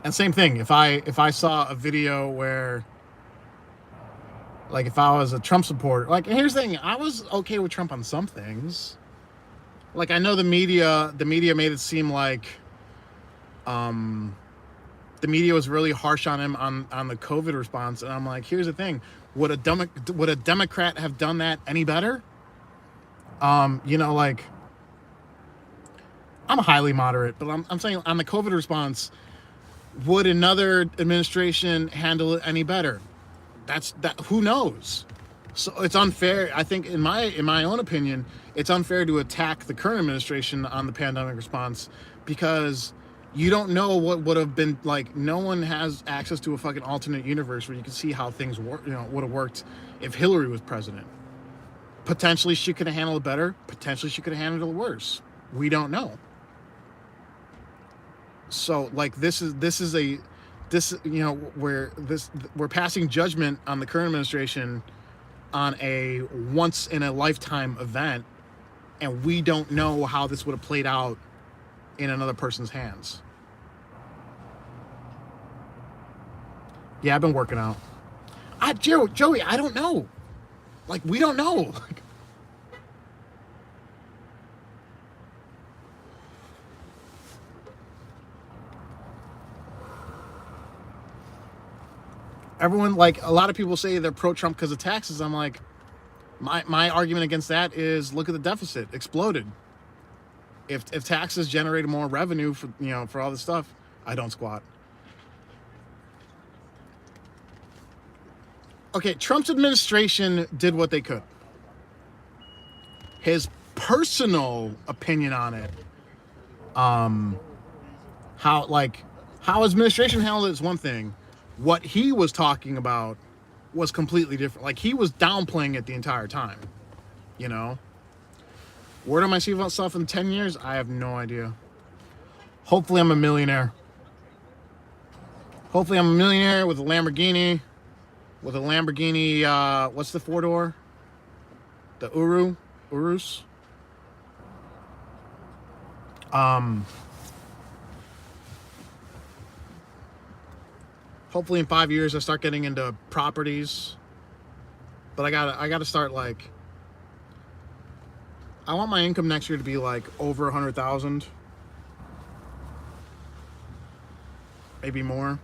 Speaker 1: And same thing, if I saw a video where, like, if I was a Trump supporter, like, here's the thing, I was okay with Trump on some things. Like, I know the media made it seem like, the media was really harsh on him on the COVID response, and I'm like, here's the thing: would a Democrat have done that any better? You know, like, I'm highly moderate, but I'm saying on the COVID response, would another administration handle it any better? Who knows? So it's unfair. I think, in my own opinion, it's unfair to attack the current administration on the pandemic response, because you don't know what would have been like. No one has access to a fucking alternate universe where you can see how things work, you know, would have worked if Hillary was president. Potentially she could have handled it better. Potentially she could have handled it worse. We don't know. So, like, this you know, we're passing judgment on the current administration on a once in a lifetime event, and we don't know how this would have played out in another person's hands. Yeah, I've been working out. Joey, I don't know. Like, we don't know. Like, everyone, like, a lot of people say they're pro-Trump because of taxes. I'm like, my argument against that is, look at the deficit. Exploded. If taxes generated more revenue for, you know, for all this stuff, I don't squat. Okay, Trump's administration did what they could. His personal opinion on it, how his administration handled it is one thing. What he was talking about was completely different. Like, he was downplaying it the entire time, you know? Where do I see myself in 10 years? I have no idea. Hopefully I'm a millionaire. Hopefully I'm a millionaire with a Lamborghini. With a Lamborghini, what's the 4-door? The Urus? Hopefully in 5 years I start getting into properties. But I gotta start, like, I want my income next year to be like over 100,000, maybe more.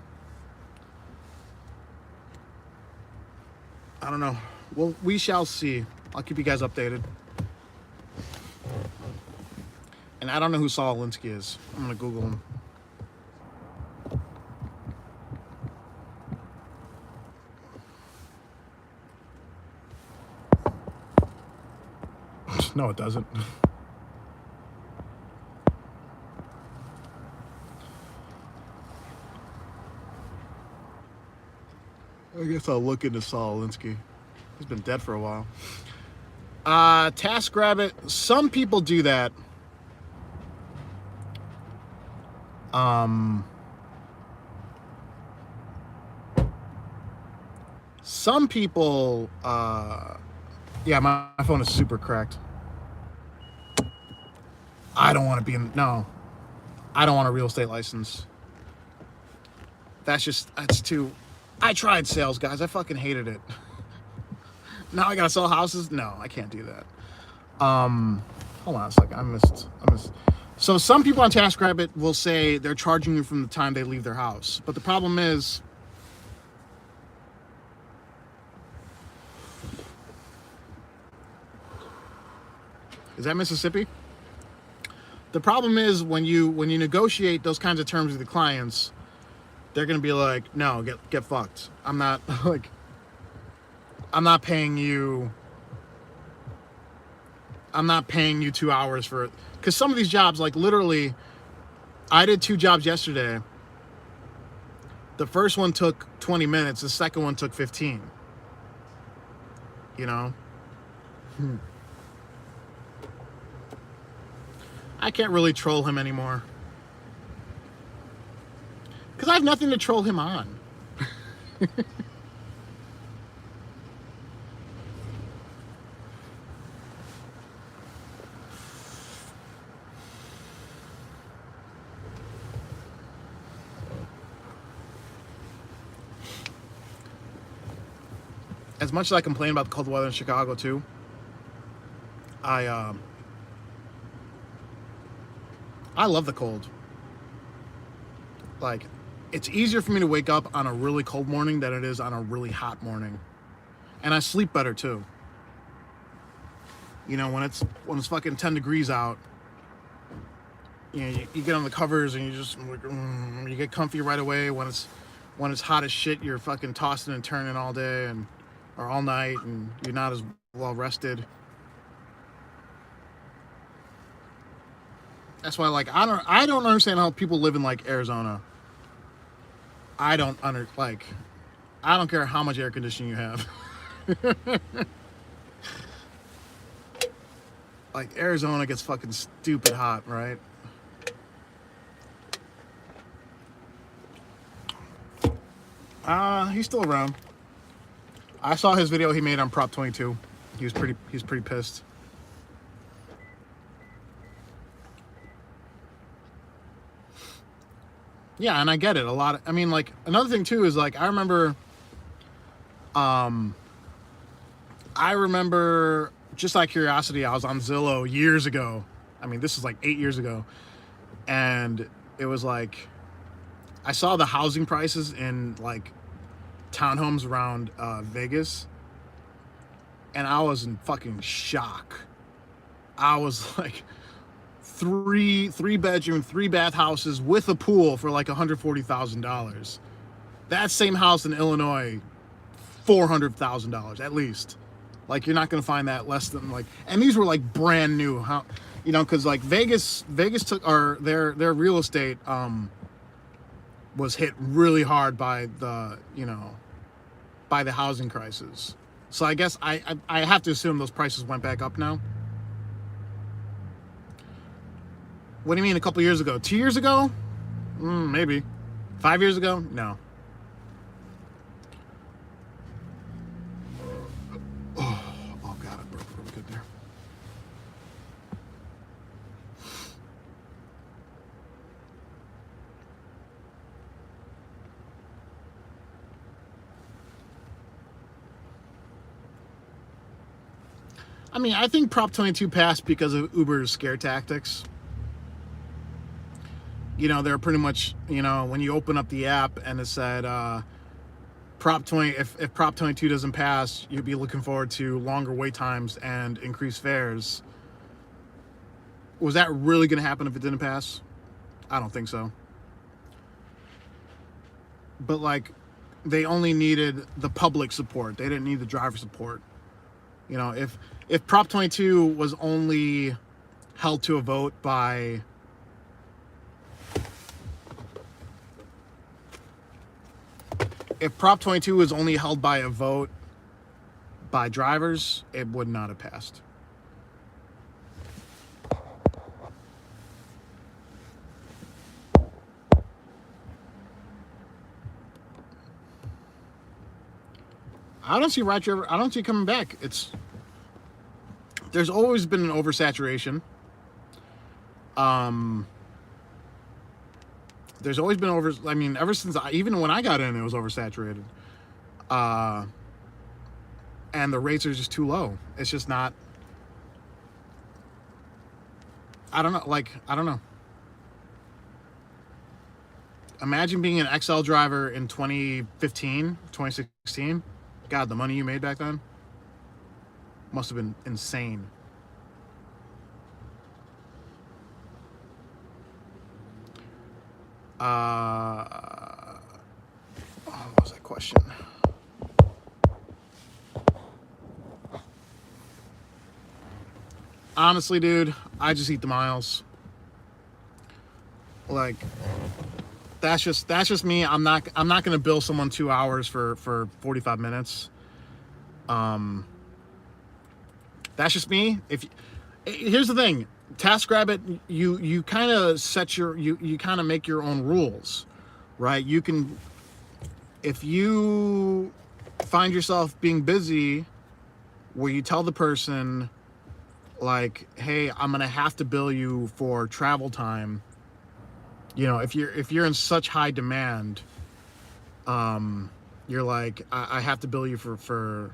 Speaker 1: I don't know. Well, we shall see. I'll keep you guys updated. And I don't know who Saul Alinsky is. I'm gonna Google him. No, it doesn't. I guess I'll look into Saul Alinsky. He's been dead for a while. TaskRabbit. Some people do that. Some people. Yeah, my phone is super cracked. I don't want to be in. No, I don't want a real estate license. That's too. I tried sales, guys. I fucking hated it. Now I gotta sell houses? No, I can't do that. Hold on a second. I missed. So some people on TaskRabbit will say they're charging you from the time they leave their house. But the problem is, that Mississippi? The problem is when you negotiate those kinds of terms with the clients, they're gonna be like, no, get fucked. I'm not like, I'm not paying you 2 hours for it. Because some of these jobs, like literally, I did 2 jobs yesterday. The first one took 20 minutes. The second one took 15. You know? I can't really troll him anymore. Because I have nothing to troll him on. As much as I complain about the cold weather in Chicago too, I love the cold. Like, it's easier for me to wake up on a really cold morning than it is on a really hot morning. And I sleep better too. You know, when it's fucking 10 degrees out, you know, you get on the covers and you just you get comfy right away. When it's hot as shit, you're fucking tossing and turning all day or all night, and you're not as well rested. That's why, like, I don't understand how people live in like Arizona. I don't care how much air conditioning you have. Like, Arizona gets fucking stupid hot, right? He's still around. I saw his video he made on Prop 22. He's pretty pissed. Yeah, and I get it. I mean, like, another thing too is, like, I remember just out of curiosity, I was on Zillow years ago. I mean, this is like 8 years ago. And it was like, I saw the housing prices in like townhomes around Vegas. And I was in fucking shock. I was like, three bedroom, 3 bath houses with a pool for like $140,000. That same house in Illinois, $400,000 at least. Like, you're not gonna find that less than like, and these were like brand new. How, you know, because like Vegas took, or their real estate was hit really hard by the housing crisis. So I guess I have to assume those prices went back up now. What do you mean a couple years ago? 2 years ago? Maybe. 5 years ago? No. Oh God, I burped really good there. I mean, I think Prop 22 passed because of Uber's scare tactics. You know, they're pretty much, you know, when you open up the app and it said, if Prop 22 doesn't pass, you'd be looking forward to longer wait times and increased fares. Was that really going to happen if it didn't pass? I don't think so. But like, they only needed the public support. They didn't need the driver support. You know, if Prop 22 was only held to a vote by if Prop 22 was only held by a vote by drivers, it would not have passed. I don't see I don't see it coming back. There's always been an oversaturation. There's always been ever since even when I got in, it was oversaturated. And the rates are just too low. It's just not, I don't know. Imagine being an XL driver in 2015, 2016. God, the money you made back then must have been insane. What was that question? Honestly, dude, I just eat the miles. Like, that's just me. I'm not gonna bill someone 2 hours for 45 minutes. That's just me. Here's the thing, TaskRabbit, you kind of set you kind of make your own rules, right? You can, if you find yourself being busy, where you tell the person like, hey, I'm gonna have to bill you for travel time. You know, if you're in such high demand, you're like, I have to bill you for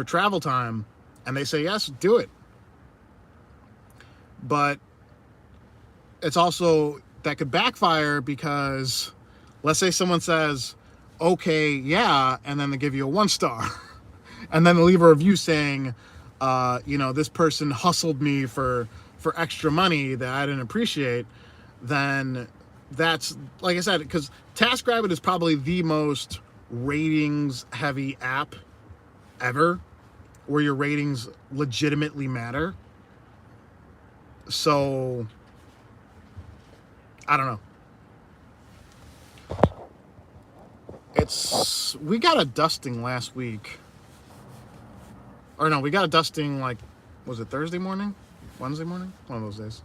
Speaker 1: travel time, and they say yes, do it. But it's also, that could backfire, because let's say someone says, okay, yeah, and then they give you a 1 star, and then they leave a review saying, you know, this person hustled me for extra money that I didn't appreciate. Then that's, like I said, because TaskRabbit is probably the most ratings heavy app ever, where your ratings legitimately matter. So I don't know. We got a dusting last week. Or no, we got a dusting, like, was it Thursday morning? Wednesday morning? One of those days.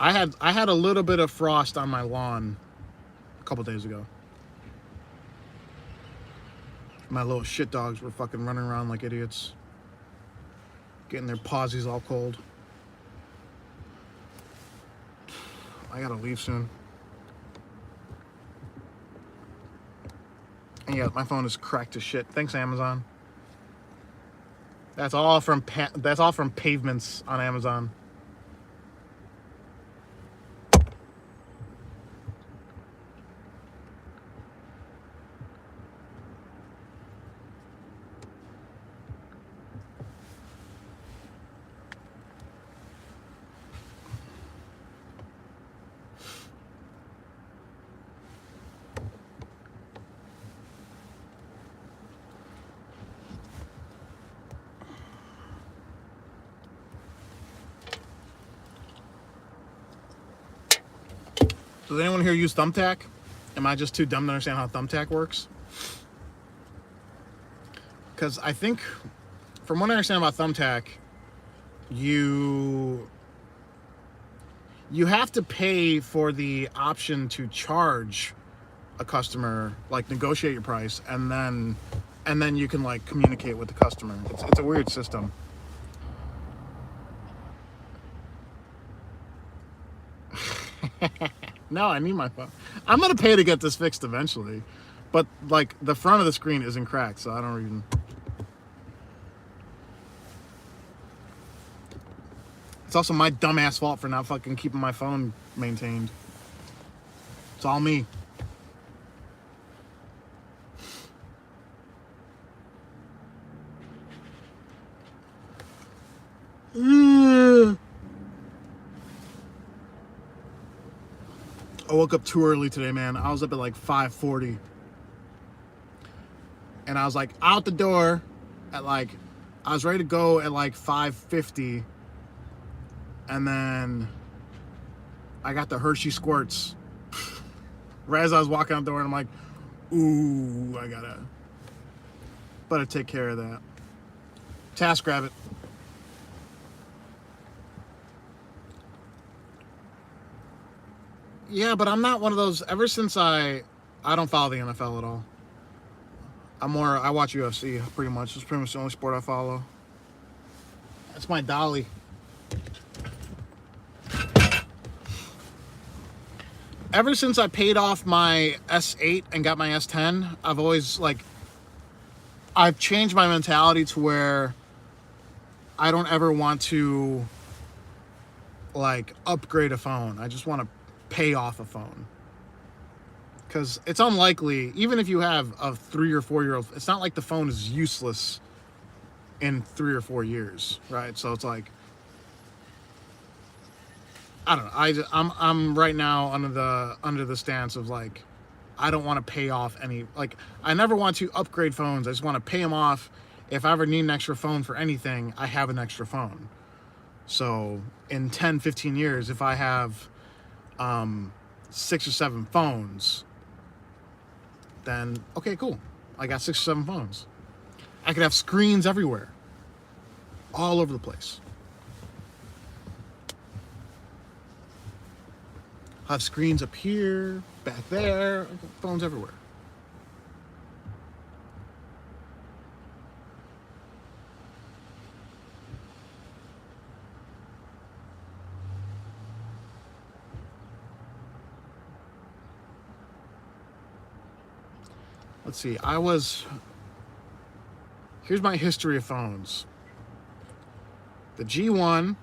Speaker 1: I had a little bit of frost on my lawn a couple days ago. My little shit dogs were fucking running around like idiots, getting their pawsies all cold. I gotta leave soon. And yeah, my phone is cracked as shit. Thanks, Amazon. That's all from pavements on Amazon. Does anyone here use Thumbtack? Am I just too dumb to understand how Thumbtack works? Because I think, from what I understand about Thumbtack, you have to pay for the option to charge a customer, like negotiate your price, and then you can like communicate with the customer. It's a weird system. No, I need my phone. I'm gonna pay to get this fixed eventually, but like the front of the screen isn't cracked, so I don't even. It's also my dumbass fault for not fucking keeping my phone maintained. It's all me. I woke up too early today, man. I was up at like 5:40. And I was like out the door at like, I was ready to go at like 5:50. And then I got the Hershey squirts right as I was walking out the door, and I'm like, ooh, I better take care of that. TaskRabbit. Yeah, but I'm not one of those. Ever since I don't follow the NFL at all. I watch UFC pretty much. It's pretty much the only sport I follow. That's my dolly. Ever since I paid off my S8 and got my S10, I've changed my mentality to where I don't ever want to like upgrade a phone. I just want to pay off a phone. Because it's unlikely, even if you have a 3 or 4 year old, it's not like the phone is useless in 3 or 4 years, right? So it's like, I don't know. I'm right now under the stance of like, I don't want to pay off any, like, I never want to upgrade phones. I just want to pay them off. If I ever need an extra phone for anything, I have an extra phone. So in 10, 15 years, if I have 6 or 7 phones, then okay, cool. I got 6 or 7 phones. I could have screens everywhere, all over the place. I have screens up here, back there, phones everywhere. Let's see, here's my history of phones. The G1,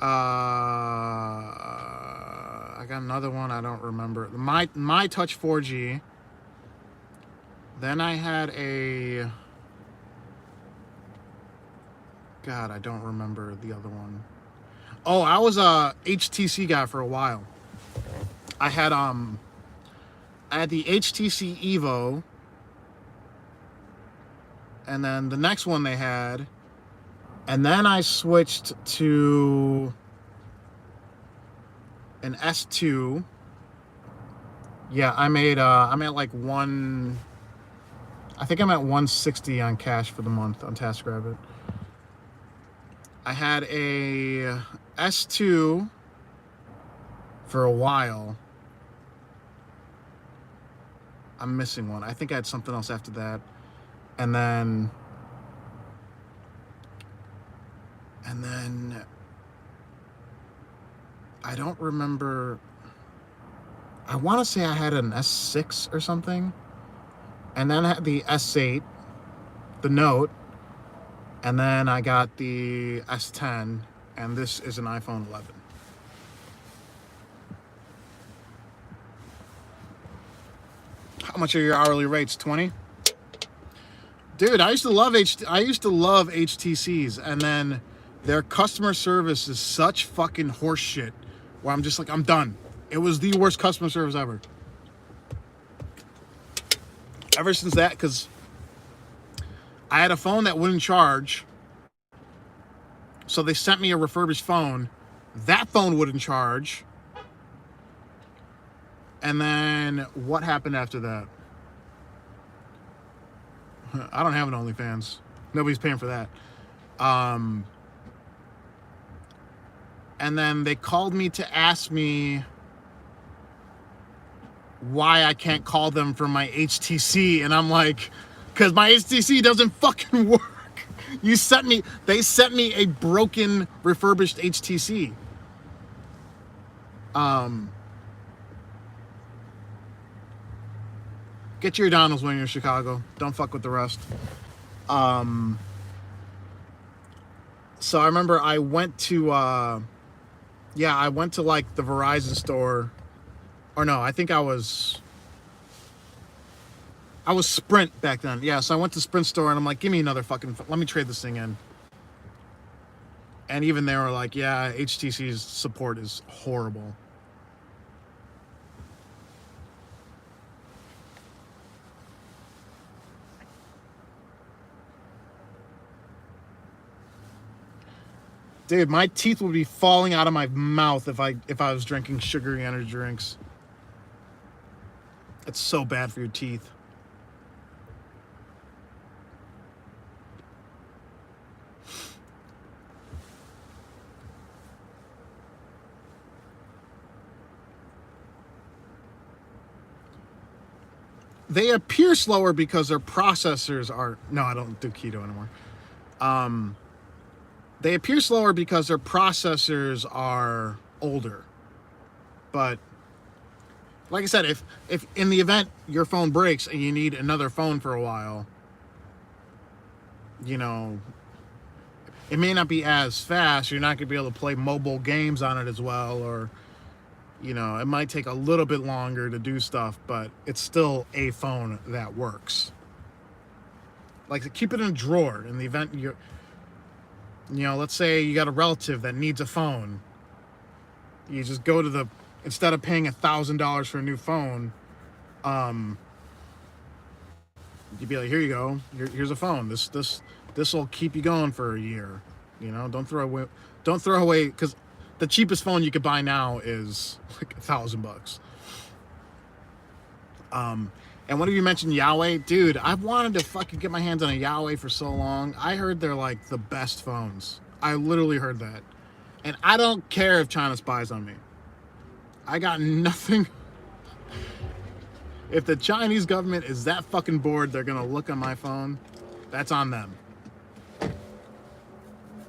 Speaker 1: I got another one, I don't remember. My Touch 4G. Then I had God, I don't remember the other one. Oh, I was a HTC guy for a while. I had the HTC Evo, and then the next one they had, and then I switched to an S2. Yeah, I'm at like I think I'm at 160 on cash for the month on TaskRabbit. I had a S2 for a while. I'm missing one. I think I had something else after that. And then I don't remember. I want to say I had an S6 or something. And then I had the S8, the Note. And then I got the S10. And this is an iPhone 11. How much are your hourly rates? 20? Dude, I used to love HTCs, and then their customer service is such fucking horse shit where I'm just like, I'm done. It was the worst customer service ever. Ever since that, because I had a phone that wouldn't charge, so they sent me a refurbished phone. That phone wouldn't charge. And then what happened after that? I don't have an OnlyFans. Nobody's paying for that. And then they called me to ask me why I can't call them from my HTC. And I'm like, because my HTC doesn't fucking work. They sent me a broken, refurbished HTC. Get your Donalds when you're in Chicago. Don't fuck with the rest. So I remember I went to I went to like the Verizon store, or no, I think I was Sprint back then. Yeah, so I went to Sprint store and I'm like, give me another fucking, let me trade this thing in. And even they were like, yeah, HTC's support is horrible. Dude, my teeth would be falling out of my mouth if I was drinking sugary energy drinks. It's so bad for your teeth. They appear slower because their processors are... No, I don't do keto anymore. They appear slower because their processors are older. But like I said, if in the event your phone breaks and you need another phone for a while, you know, it may not be as fast. You're not going to be able to play mobile games on it as well, or, you know, it might take a little bit longer to do stuff, but it's still a phone that works. Like, keep it in a drawer in the event you know, let's say you got a relative that needs a phone. You just go to the, instead of paying $1,000 for a new phone, you'd be like, here you go, here's a phone. This will keep you going for a year. You know, don't throw away, because the cheapest phone you could buy now is like $1,000. And one of you mentioned Huawei. Dude, I've wanted to fucking get my hands on a Huawei for so long. I heard they're like the best phones. I literally heard that. And I don't care if China spies on me. I got nothing. If the Chinese government is that fucking bored, they're gonna look on my phone. That's on them.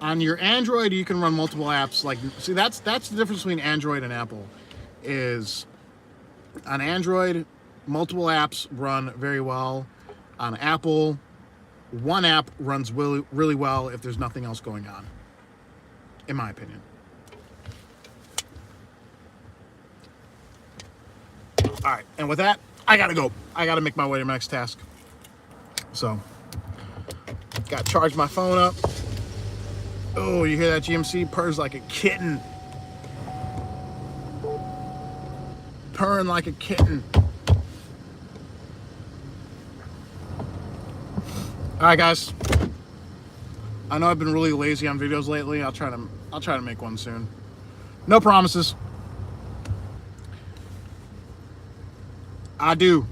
Speaker 1: On your Android, you can run multiple apps. Like, see, that's the difference between Android and Apple. Is on Android, multiple apps run very well. On Apple, one app runs really, really well if there's nothing else going on, in my opinion. All right, and with that, I gotta go. I gotta make my way to my next task. So, gotta charge my phone up. Oh, you hear that GMC? Purrs like a kitten. Purring like a kitten. All right, guys. I know I've been really lazy on videos lately. I'll try to make one soon. No promises. I do.